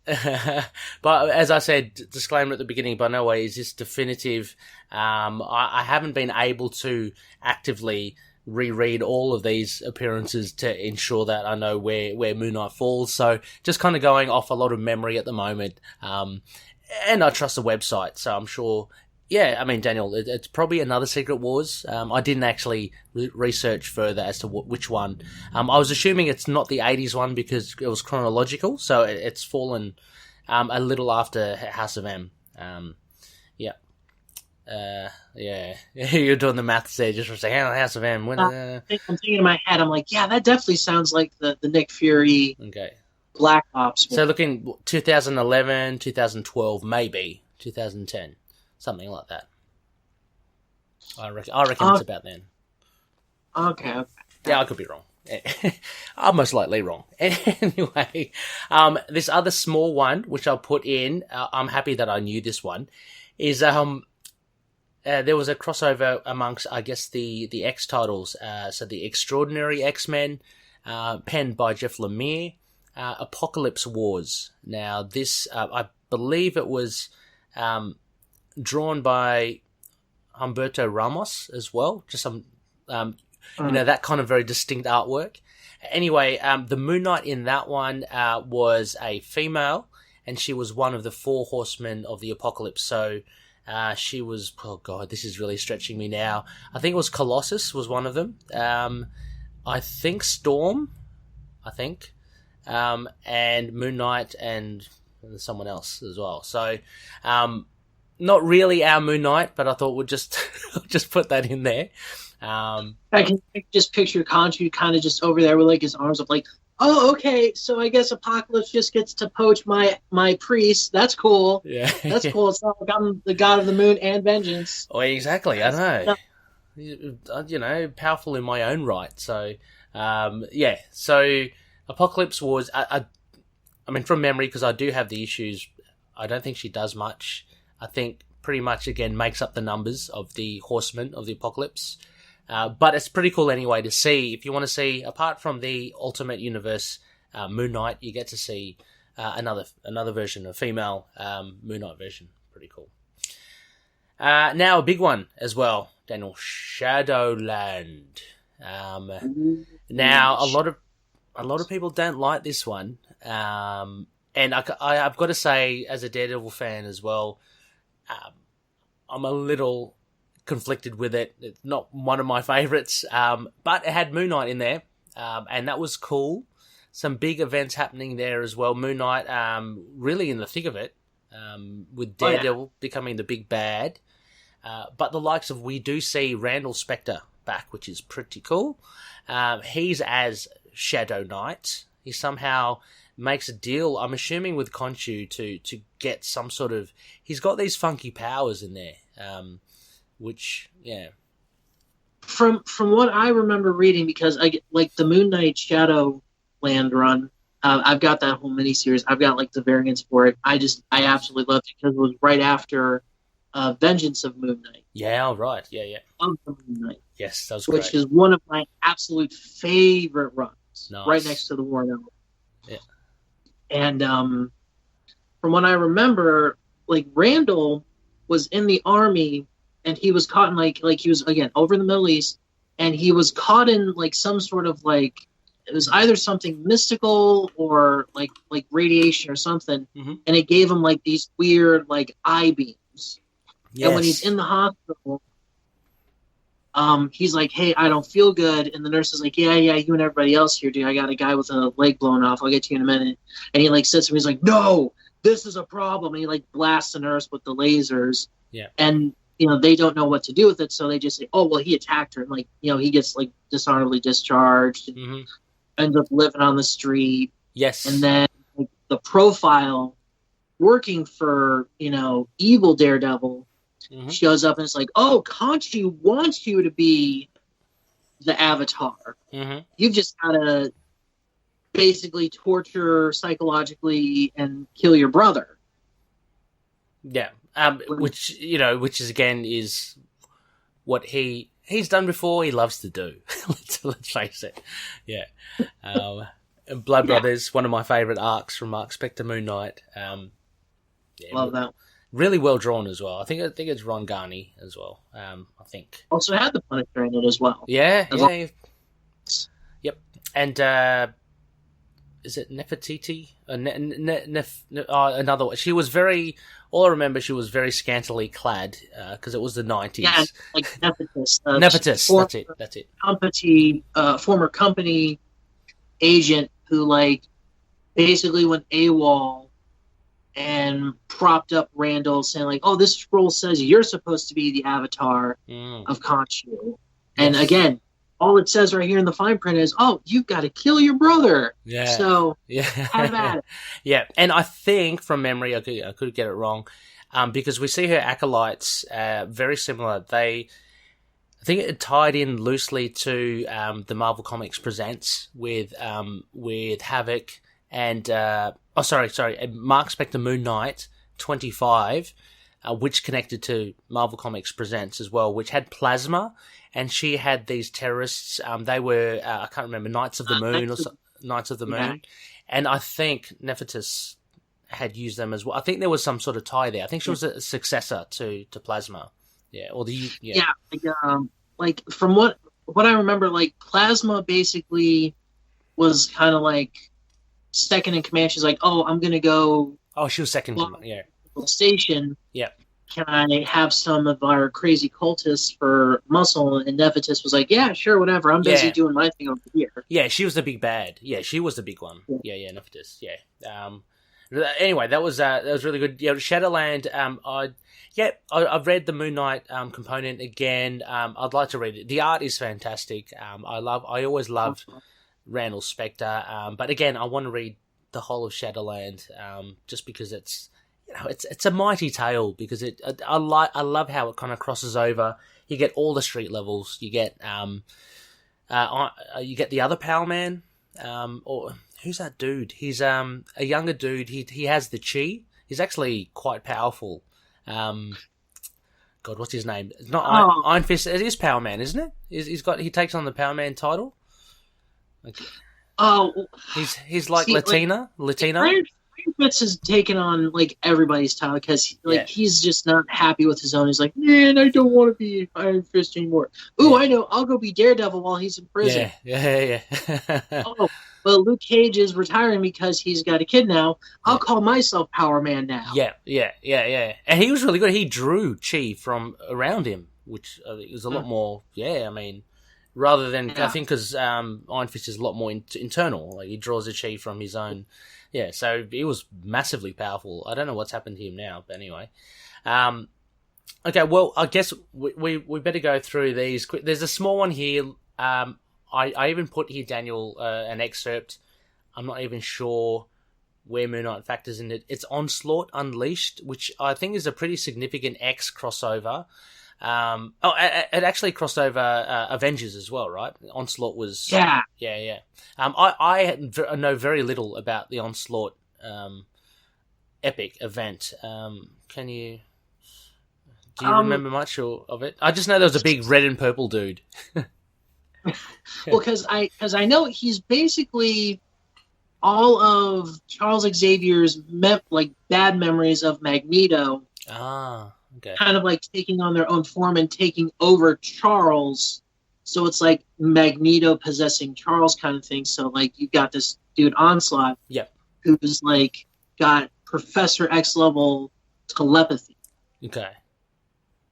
But as I said, disclaimer at the beginning, by no way is this definitive. I haven't been able to actively reread all of these appearances to ensure that I know where Moon Knight falls. So just kind of going off a lot of memory at the moment. And I trust the website, so I'm sure... Yeah, Daniel, it's probably another Secret Wars. I didn't actually research further as to which one. I was assuming it's not the 80s one because it was chronological, so it's fallen a little after House of M. Yeah. You're doing the maths there just for a second. House of M. I'm thinking in my head, I'm like, yeah, that definitely sounds like the Nick Fury Black Ops one. So looking 2011, 2012, maybe 2010. Something like that. I reckon it's about then. Okay. Yeah, I could be wrong. I'm most likely wrong. Anyway, this other small one, which I'll put in, I'm happy that I knew this one, is there was a crossover amongst, I guess, the X titles. So the Extraordinary X-Men, penned by Jeff Lemire, Apocalypse Wars. Now, this, I believe it was... drawn by Humberto Ramos as well, just some, that kind of very distinct artwork. Anyway, the Moon Knight in that one was a female, and she was one of the 4 horsemen of the apocalypse. So she was, oh god, this is really stretching me now. I think it was Colossus was one of them. I think Storm, and Moon Knight and someone else as well. So, not really our Moon Knight, but I thought we'd just just put that in there. I can just picture Khonshu kind of just over there with like his arms up, like, oh, okay, so I guess Apocalypse just gets to poach my priest. That's cool. Yeah, that's cool. It's not like I'm the god of the moon and vengeance. Oh, exactly. I know. You know, powerful in my own right. So, yeah. So, Apocalypse was, I mean, from memory, because I do have the issues, I don't think she does much. I think pretty much, again, makes up the numbers of the Horsemen of the Apocalypse. But it's pretty cool anyway to see. If you want to see, apart from the Ultimate Universe Moon Knight, you get to see another version, a female Moon Knight version. Pretty cool. Now a big one as well, Daniel, Shadowland. Now a lot of people don't like this one, and I've got to say, as a Daredevil fan as well, I'm a little conflicted with it. It's not one of my favorites, but it had Moon Knight in there, and that was cool. Some big events happening there as well. Moon Knight really in the thick of it, with Daredevil becoming the big bad. But the likes of, we do see Randall Spector back, which is pretty cool. He's as Shadow Knight. He somehow makes a deal, I'm assuming, with Khonshu to get some sort of... He's got these funky powers in there, which, yeah. From what I remember reading, because I get, like, the Moon Knight Shadowland run, I've got that whole miniseries. I've got, like, the variants for it. I absolutely loved it because it was right after Vengeance of Moon Knight. Yeah, right. Yeah. Of the Moon Knight. Yes, that was great. Which is one of my absolute favorite runs. Nice. Right next to the War Element. Yeah. And from what I remember, like, Randall was in the army, and he was caught in, like he was, again, over in the Middle East, and he was caught in, like, some sort of, like, it was either something mystical or, like radiation or something, and it gave him, like, these weird, like, eye beams. Yes. And when he's in the hospital, he's like, hey, I don't feel good. And the nurse is like, yeah, you and everybody else here, dude. I got a guy with a leg blown off. I'll get to you in a minute. And he, like, sits there. He's like, no, this is a problem. And he, like, blasts the nurse with the lasers. Yeah. And, you know, they don't know what to do with it. So they just say, oh, well, he attacked her. And, like, you know, he gets, like, dishonorably discharged. And ends up living on the street. Yes. And then, like, the Profile working for, you know, evil Daredevil shows up and it's like, oh, Khonshu wants you to be the Avatar. You've just got to basically torture psychologically and kill your brother. Yeah. Which is again is what he's done before. He loves to do. let's face it. Yeah. Blood Brothers, one of my favorite arcs from Mark Spector Moon Knight. Love that. Really well drawn as well. I think it's Ron Garney as well. I think also had the Punisher in it as well. Yeah. Yep. And is it Nefertiti? Another one. She was very. All I remember, she was very scantily clad because it was the 90s. Yeah, like Nefertiti. Nefertiti. That's it. Former company agent who, like, basically went AWOL and propped up Randall, saying, like, oh, this scroll says you're supposed to be the Avatar of Khonshu. And again, all it says right here in the fine print is, oh, you've got to kill your brother. Yeah. So, have at it. Yeah, and I think, from memory, I could get it wrong, because we see her acolytes very similar. I think it tied in loosely to the Marvel Comics Presents with Havoc and... Mark Spector Moon Knight 25, which connected to Marvel Comics Presents as well, which had Plasma, and she had these terrorists. They were, I can't remember, Knights of the Moon or Knights of the Moon. And I think Nefertiti had used them as well. I think there was some sort of tie there. I think she was a successor to Plasma. Yeah, or like from what I remember, like, Plasma basically was kind of like second in command. She's like, oh, I'm gonna go. Oh, she was second. Yeah. Station. Yeah. Can I have some of our crazy cultists for muscle? And Nefertiti was like, yeah, sure, whatever. I'm busy doing my thing over here. Yeah, she was the big bad. Yeah, she was the big one. Yeah, Nefertiti. Yeah. Anyway, that was really good. Yeah, Shadowland. I've read the Moon Knight component again. I'd like to read it. The art is fantastic. I always loved Randall's Spectre. But again, I want to read the whole of Shadowland. Just because it's a mighty tale. Because I love how it kind of crosses over. You get all the street levels. You get the other Power Man. Or who's that dude? He's a younger dude. He has the chi. He's actually quite powerful. God, what's his name? It's not Iron Fist. It is Power Man, isn't it? He takes on the Power Man title. Okay. Oh, he's like Latino. Iron Fist has taken on like everybody's title because he's just not happy with his own. He's like, man, I don't want to be Iron Fist anymore. Ooh, I know. I'll go be Daredevil while he's in prison. Yeah. Oh, well, Luke Cage is retiring because he's got a kid now. I'll call myself Power Man now. Yeah. And he was really good. He drew chi from around him, which was a lot more. Yeah, I mean, rather than I think because Iron Fist is a lot more internal. Like he draws the chi from his own. Yeah, so he was massively powerful. I don't know what's happened to him now, but anyway. Okay, well, I guess we better go through these. There's a small one here. I even put here, Daniel, an excerpt. I'm not even sure where Moon Knight factors in it. It's Onslaught Unleashed, which I think is a pretty significant X crossover. It actually crossed over Avengers as well, right? Onslaught was... Yeah. I know very little about the Onslaught epic event. Do you remember much of it? I just know there was a big red and purple dude. Well, because I know he's basically all of Charles Xavier's bad memories of Magneto. Okay. Kind of like taking on their own form and taking over Charles. So it's like Magneto possessing Charles kind of thing. So like you got this dude Onslaught, who's like got Professor X level telepathy. Okay.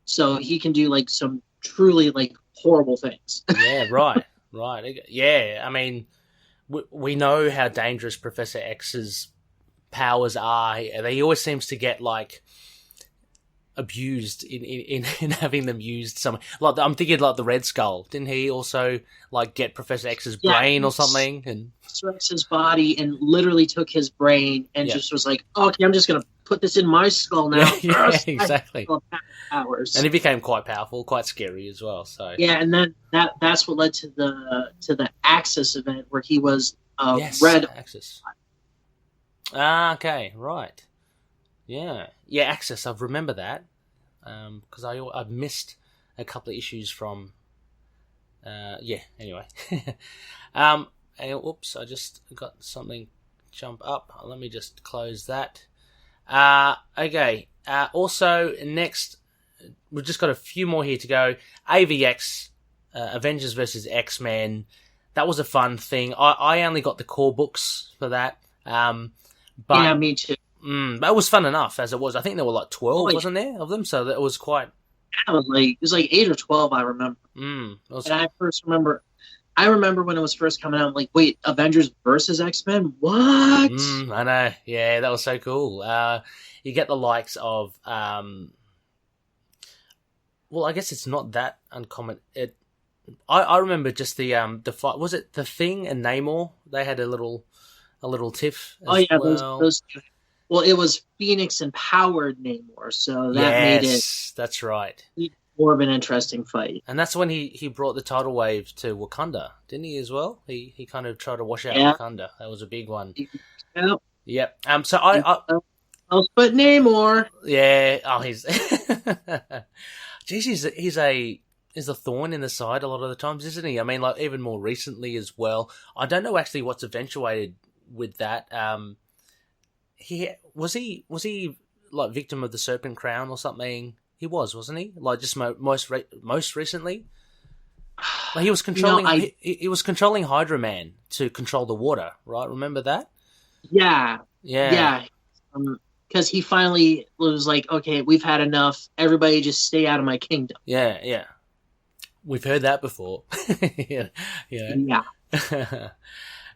So he can do like some truly like horrible things. Yeah, right. Yeah, I mean, we know how dangerous Professor X's powers are. He always seems to get like abused in having them used some. Like I'm thinking like the Red Skull. Didn't he also like get Professor X's brain or something? And Professor X's body and literally took his brain and just was like, okay, I'm just gonna put this in my skull now. Yeah, exactly. Powers. And he became quite powerful, quite scary as well. So yeah, and then that's what led to the Axis event where he was Red Axis. Okay, right. Yeah, Axis. I remember that because I've missed a couple of issues from. Anyway, oops! I just got something jump up. Let me just close that. Okay. Also, next, we've just got a few more here to go. AVX, Avengers versus X-Men. That was a fun thing. I only got the core books for that. But yeah, me too. But it was fun enough as it was. I think there were like 12, wasn't there, of them? So that was quite. Yeah, it was like 8 or 12. I remember. And I remember when it was first coming out. I'm like, wait, Avengers versus X-Men? What? I know. Yeah, that was so cool. You get the likes of. Well, I guess it's not that uncommon. I remember just the fight. Was it The Thing and Namor? They had a little tiff. Those two. Well, it was Phoenix empowered Namor, so that made it. That's right. More of an interesting fight. And that's when he brought the tidal wave to Wakanda, didn't he, as well? He kind of tried to wash out Wakanda. That was a big one. Yep. So I'll put Namor. Yeah. Oh, he's. Jeez, he's a thorn in the side a lot of the times, isn't he? I mean, like even more recently as well. I don't know actually what's eventuated with that. He was like victim of the Serpent Crown or something. He wasn't he? Like just most recently. Like he was controlling. He was controlling Hydra Man to control the water, right? Remember that? Yeah. Because he finally was like, "Okay, we've had enough. Everybody, just stay out of my kingdom." Yeah. We've heard that before. Yeah.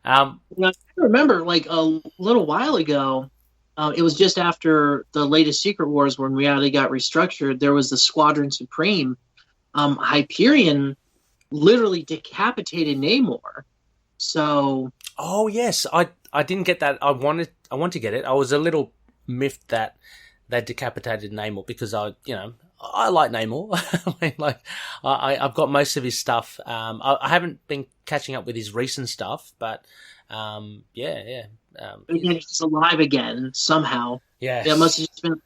I remember, like a little while ago, it was just after the latest Secret Wars when reality got restructured. There was the Squadron Supreme. Hyperion literally decapitated Namor. So. Oh yes, I didn't get that. I want to get it. I was a little miffed that they decapitated Namor because I like Namor. I mean, I've got most of his stuff. I haven't been catching up with his recent stuff, but yeah. He's alive again somehow. Yeah, it must have just been.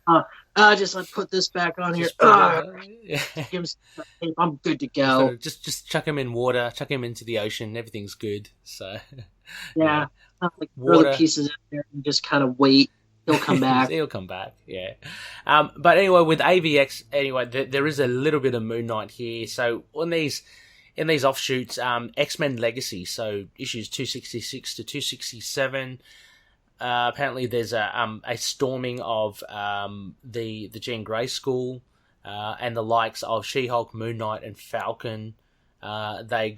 Just like put this back on here. I'm good to go. So just chuck him in water, chuck him into the ocean. Everything's good. So yeah. Like throw the pieces in there and just kind of wait. He'll come back. He'll come back, yeah. But anyway, with AVX, there is a little bit of Moon Knight here. So in these offshoots, X-Men Legacy, so issues 266 to 267. Apparently, there's a storming of the Jean Grey School and the likes of She-Hulk, Moon Knight, and Falcon. They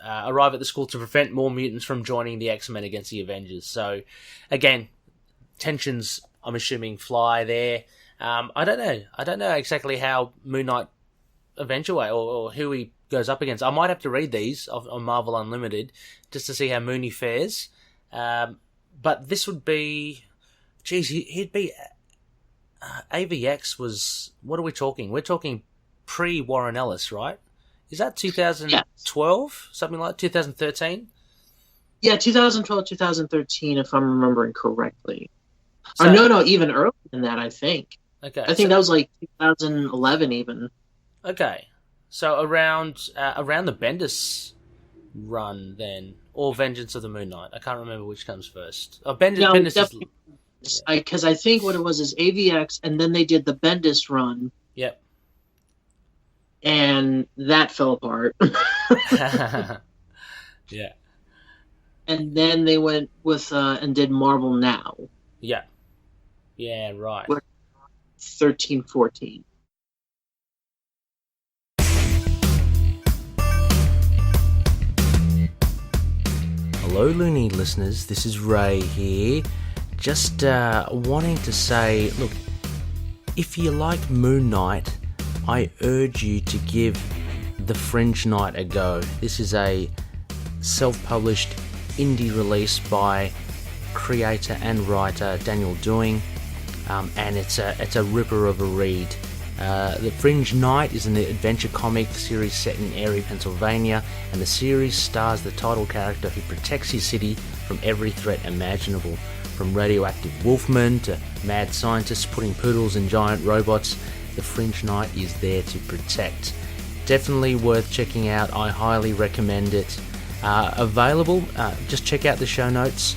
arrive at the school to prevent more mutants from joining the X-Men against the Avengers. So, again, tensions, I'm assuming, fly there. I don't know exactly how Moon Knight eventuates or who he goes up against. I might have to read these on Marvel Unlimited just to see how Mooney fares. But this would be, he'd be. AVX was. What are we talking? We're talking pre-Warren Ellis, right? Is that 2012? Something like 2013? Yeah, 2012, 2013, if I'm remembering correctly. So, no, even earlier than that, I think. Okay. I think that was like 2011 even. Okay. So around the Bendis run then, or Vengeance of the Moon Knight. I can't remember which comes first. Bendis is... Because I think what it was is AVX, and then they did the Bendis run. Yep. And that fell apart. Yeah. And then they went with and did Marvel Now. Yeah. Yeah, right. 13, 14. Hello, Looney listeners. This is Ray here. Just wanting to say, look, if you like Moon Knight, I urge you to give The Fringe Knight a go. This is a self-published indie release by creator and writer Daniel Doing, and it's a ripper of a read. The Fringe Knight is an adventure comic series set in Erie, Pennsylvania, and the series stars the title character who protects his city from every threat imaginable, from radioactive wolfmen to mad scientists putting poodles in giant robots. The Fringe Knight is there to protect. Definitely worth checking out. I highly recommend it. Available, just check out the show notes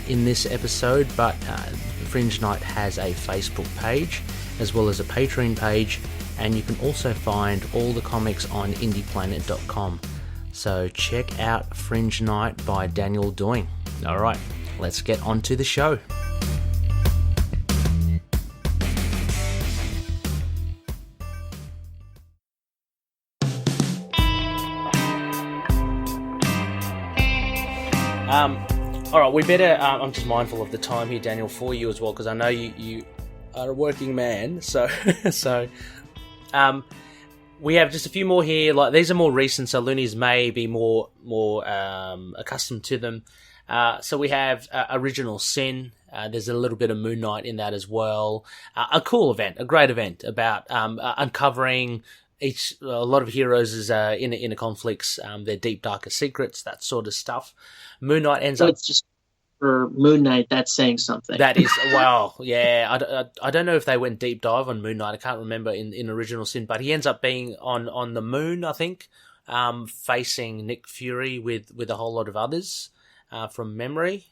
in this episode, but Fringe Knight has a Facebook page as well as a Patreon page, and you can also find all the comics on indieplanet.com. So check out Fringe Knight by Daniel Doing. Alright, let's get on to the show. All right, we better. I'm just mindful of the time here, Daniel, for you as well, because I know you are a working man. So we have just a few more here. Like these are more recent, so Loonies may be more accustomed to them. So we have Original Sin. There's a little bit of Moon Knight in that as well. A cool event, a great event about uncovering a lot of heroes' inner conflicts, their deep, darker secrets, that sort of stuff. Moon Knight ends up... It's just for Moon Knight, that's saying something. That is, well, yeah. I don't know if they went deep dive on Moon Knight. I can't remember in Original Sin, but he ends up being on the moon, I think, facing Nick Fury with a whole lot of others from memory.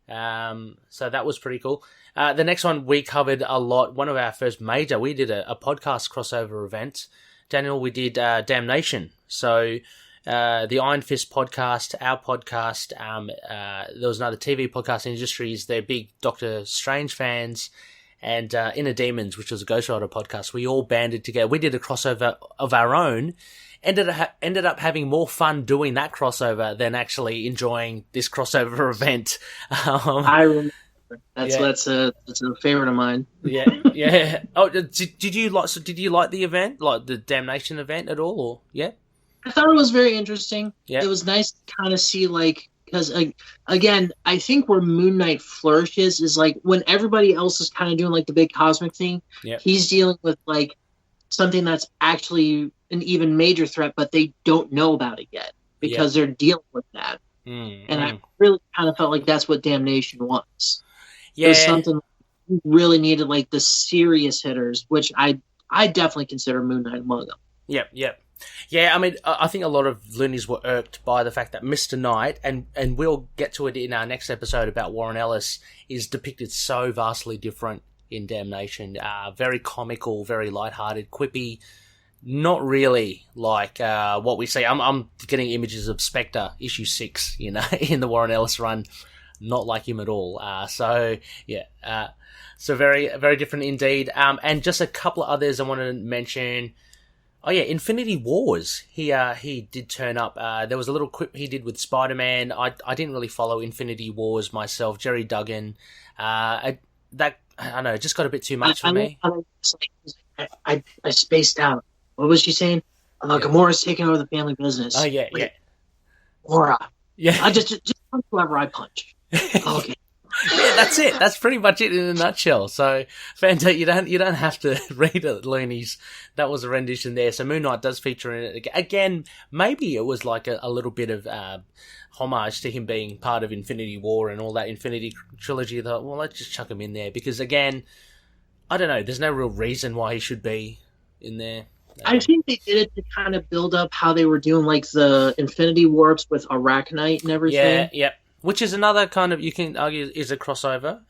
So that was pretty cool. The next one we covered a lot. One of our first major, we did a podcast crossover event. Daniel, we did Damnation. So the Iron Fist podcast, our podcast, there was another TV podcast Industries. They're big Doctor Strange fans, and Inner Demons, which was a Ghost Rider podcast. We all banded together. We did a crossover of our own. Ended up having more fun doing that crossover than actually enjoying this crossover event. I remember That's a favorite of mine. Yeah. Oh, did you like? So did you like the event, like the Damnation event, at all? Or yeah, I thought it was very interesting. Yeah. It was nice to kind of see, like, because again, I think where Moon Knight flourishes is like when everybody else is kind of doing like the big cosmic thing. Yeah. He's dealing with like something that's actually an even major threat, but they don't know about it yet because they're dealing with that. And I really kind of felt like that's what Damnation was. Yeah. It was something you really needed, like the serious hitters, which I definitely consider Moon Knight among them. Yep. Yeah, I mean, I think a lot of loonies were irked by the fact that Mr. Knight, and we'll get to it in our next episode about Warren Ellis, is depicted so vastly different in Damnation. Very comical, very lighthearted, quippy. Not really like what we see. I'm getting images of Spectre issue 6, in the Warren Ellis run. Not like him at all. So very, very different indeed. And just a couple of others I want to mention. Oh yeah, Infinity Wars. He did turn up. There was a little quip he did with Spider-Man. I didn't really follow Infinity Wars myself. Jerry Duggan. I don't know, it just got a bit too much for me. I spaced out. What was she saying? Gamora's taking over the family business. Oh yeah. Gamora. Yeah. I just punch whoever I punch. Okay. Yeah, that's it. That's pretty much it in a nutshell. So, Fanta, you don't have to read it, loonies. That was a rendition there. So Moon Knight does feature in it again. Maybe it was like a little bit of homage to him being part of Infinity War and all that Infinity trilogy. I thought, well, let's just chuck him in there because again, I don't know. There's no real reason why he should be in there. I think they did it to kind of build up how they were doing like the Infinity Warps with Arachnite and everything. Yeah. Which is another kind of, you can argue, is a crossover.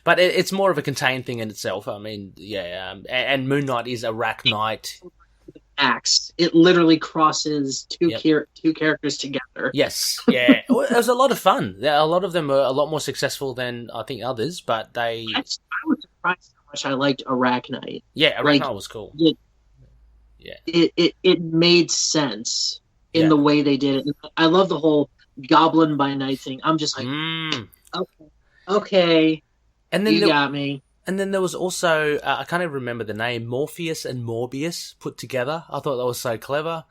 But it's more of a contained thing in itself. I mean, and Moon Knight is Arachnite. Axe. It literally crosses two characters together. Yes, yeah. It was a lot of fun. A lot of them were a lot more successful than I think others, but they... I was surprised how much I liked Arachnite. Yeah, Arachnite was cool. It made sense in the way they did it. I love the whole Goblin by Night thing. I'm just like, okay, and then you got me. And then there was also, I can't even remember the name, Morpheus and Morbius put together. I thought that was so clever.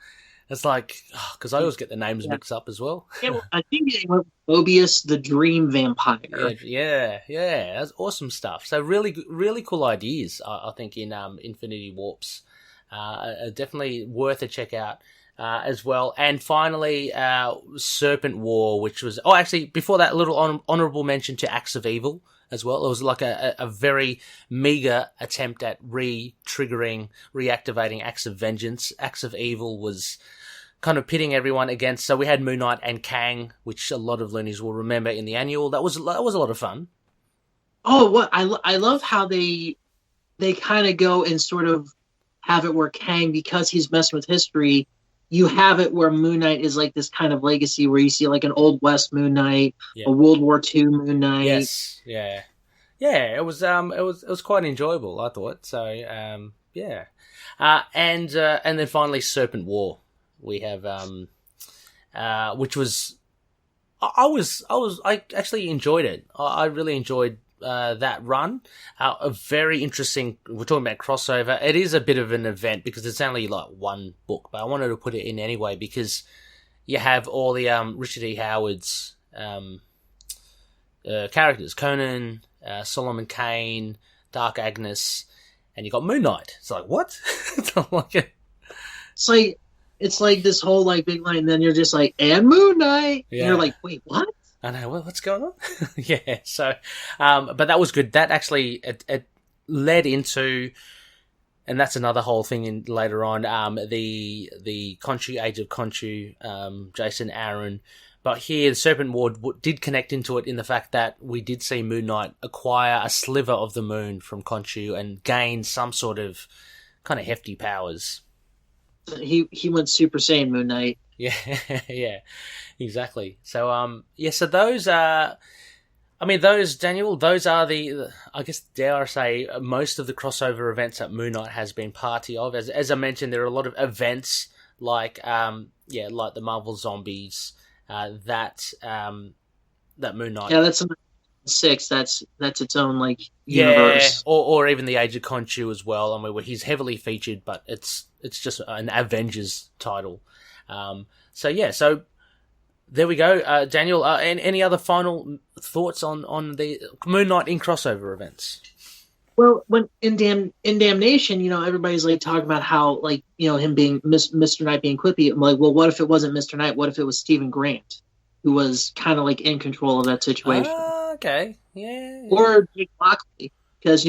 It's like, because I always get the names mixed up as well. Yeah, I think they went with Mobius the Dream Vampire. Yeah, that's awesome stuff. So really, really cool ideas, I think, in Infinity Warps. Definitely worth a check out. As well. And finally, Serpent War, which was... Oh, actually, before that, a little honourable mention to Acts of Evil as well. It was like a very meagre attempt at reactivating Acts of Vengeance. Acts of Evil was kind of pitting everyone against... So we had Moon Knight and Kang, which a lot of loonies will remember in the annual. That was a lot of fun. Oh, what I love how they kind of go and sort of have it where Kang, because he's messing with history... You have it where Moon Knight is like this kind of legacy where you see like an Old West Moon Knight, a World War II Moon Knight. Yes, yeah. It was quite enjoyable, I thought. So, and then finally Serpent War. We have, which was, I actually enjoyed it. I really enjoyed that run. A very interesting, we're talking about crossover. It is a bit of an event because it's only like one book, but I wanted to put it in anyway because you have all the Richard E. Howard's characters, Conan, Solomon Kane, Dark Agnes, and you got Moon Knight. It's like, what? It's like this whole like big line, and then you're just like, and Moon Knight. Yeah. And you're like, wait, what? I know, well, what's going on? Yeah, so, but that was good. That actually, it led into, and that's another whole thing in later on, the KHONSHU, Age of KHONSHU, Jason Aaron. But here, the Serpent War did connect into it in the fact that we did see Moon Knight acquire a sliver of the moon from KHONSHU and gain some sort of kind of hefty powers. He went Super Saiyan Moon Knight. Yeah, exactly. So, so those are, Daniel, those are I guess, dare I say, most of the crossover events that Moon Knight has been party of. As I mentioned, there are a lot of events like the Marvel Zombies, that Moon Knight. Yeah, that's 6, that's its own like universe. Yeah, or even the Age of Khonshu as well. I mean, where he's heavily featured, but it's just an Avengers title. So there we go. Daniel, any other final thoughts on the Moon Knight in crossover events? Well, when in Damnation, everybody's like talking about how like him being Mr. Knight being quippy. I'm like, well, what if it wasn't Mr. Knight? What if it was Stephen Grant, who was kind of like in control of that situation? Okay, yeah. Or Jake Lockley, because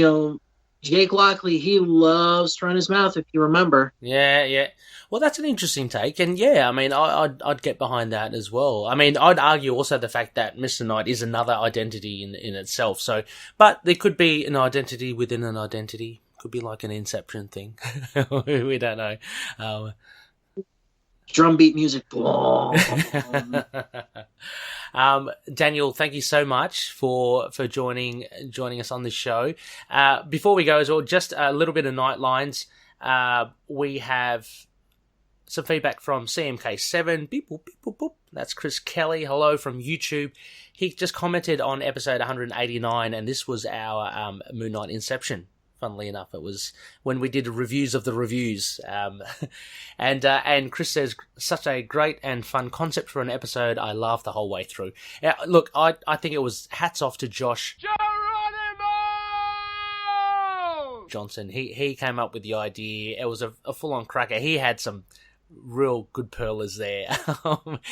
Jake Lockley, he loves to run his mouth, if you remember. Yeah. Well, that's an interesting take, and yeah, I mean, I'd get behind that as well. I mean, I'd argue also the fact that Mr. Knight is another identity in itself. So, but there could be an identity within an identity. Could be like an Inception thing. We don't know. Drumbeat music. Daniel, thank you so much for joining us on this show. Before we go as well, just a little bit of Nightlines. We have some feedback from CMK7. Beep, boop, beep, boop, boop. That's Chris Kelly. Hello from YouTube. He just commented on episode 189, and this was our Moon Knight Inception. Funnily enough, it was when we did reviews of the reviews. And Chris says, such a great and fun concept for an episode. I laughed the whole way through. Look, I think it was hats off to Josh Johnson. He came up with the idea. It was a full-on cracker. He had some real good perlers there.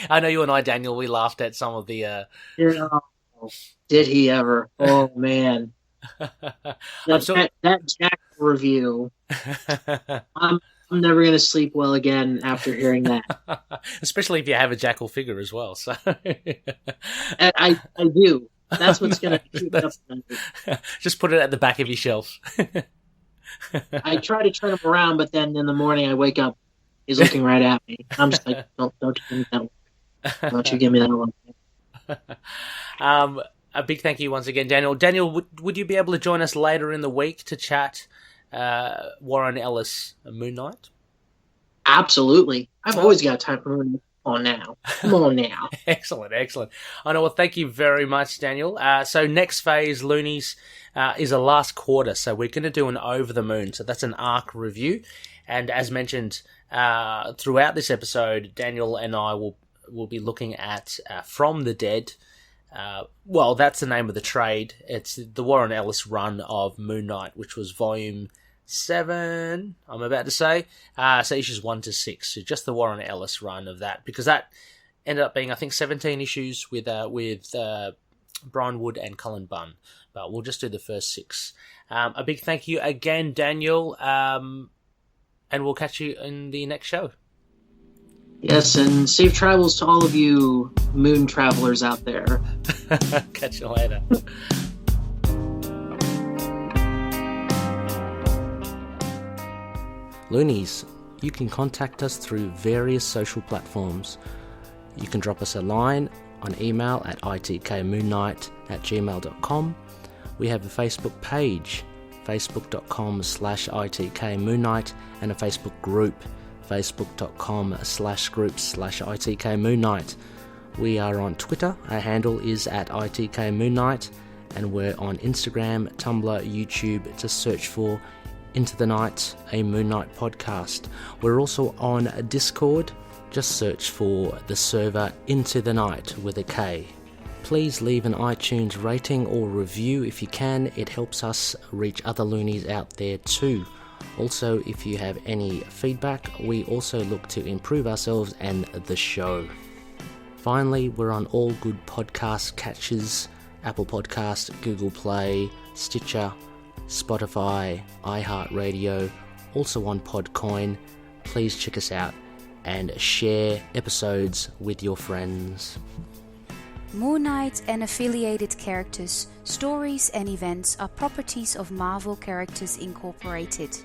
I know you and I, Daniel, we laughed at some of the... Did he ever? Oh, man. That Jack review. I'm never going to sleep well again after hearing that. Especially if you have a Jackal figure as well. So I do. That's what's going to keep up. Just put it at the back of your shelf. I try to turn him around, but then in the morning I wake up, he's looking right at me. I'm just like, don't you give me that one. Don't you give me that one. A big thank you once again, Daniel. Daniel, would you be able to join us later in the week to chat Warren Ellis Moon Knight? Absolutely. I've always got time for Moon Knight. Come on now. Excellent. I know. Well, thank you very much, Daniel. So next phase, Loonies, is a last quarter. So we're going to do an Over the Moon. So that's an arc review. And as mentioned throughout this episode, Daniel and I will be looking at From the Dead. Well, that's the name of the trade. It's the Warren Ellis run of Moon Knight, which was volume 7, I'm about to say. So issues 1 to 6. So just the Warren Ellis run of that, because that ended up being, I think, 17 issues with Brian Wood and Cullen Bunn. But we'll just do the first 6. A big thank you again, Daniel. And we'll catch you in the next show. Yes, and safe travels to all of you moon travelers out there. Catch you later. Loonies, you can contact us through various social platforms. You can drop us a line on email at itkmoonnight@gmail.com. We have a Facebook page, facebook.com/itkmoonnight, and a Facebook group, facebook.com/groups/itkmoonnight. We are on Twitter. Our handle is at itkmoonnight, and we're on Instagram, Tumblr, YouTube. To search for Into the Night, a Moon Knight podcast. We're also on Discord. Just search for the server Into the Night with a K. Please leave an iTunes rating or review if you can. It helps us reach other loonies out there too. Also, if you have any feedback, we also look to improve ourselves and the show. Finally, we're on all good podcast catchers: Apple Podcast, Google Play, Stitcher, Spotify, iHeartRadio, also on Podcoin. Please check us out and share episodes with your friends. Moon Knight and affiliated characters, stories and events are properties of Marvel Characters Incorporated.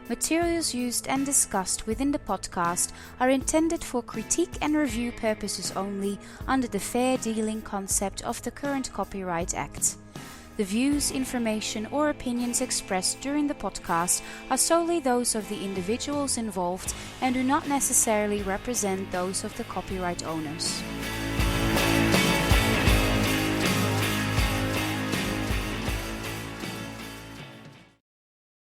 Materials used and discussed within the podcast are intended for critique and review purposes only under the fair dealing concept of the current Copyright Act. The views, information or opinions expressed during the podcast are solely those of the individuals involved and do not necessarily represent those of the copyright owners.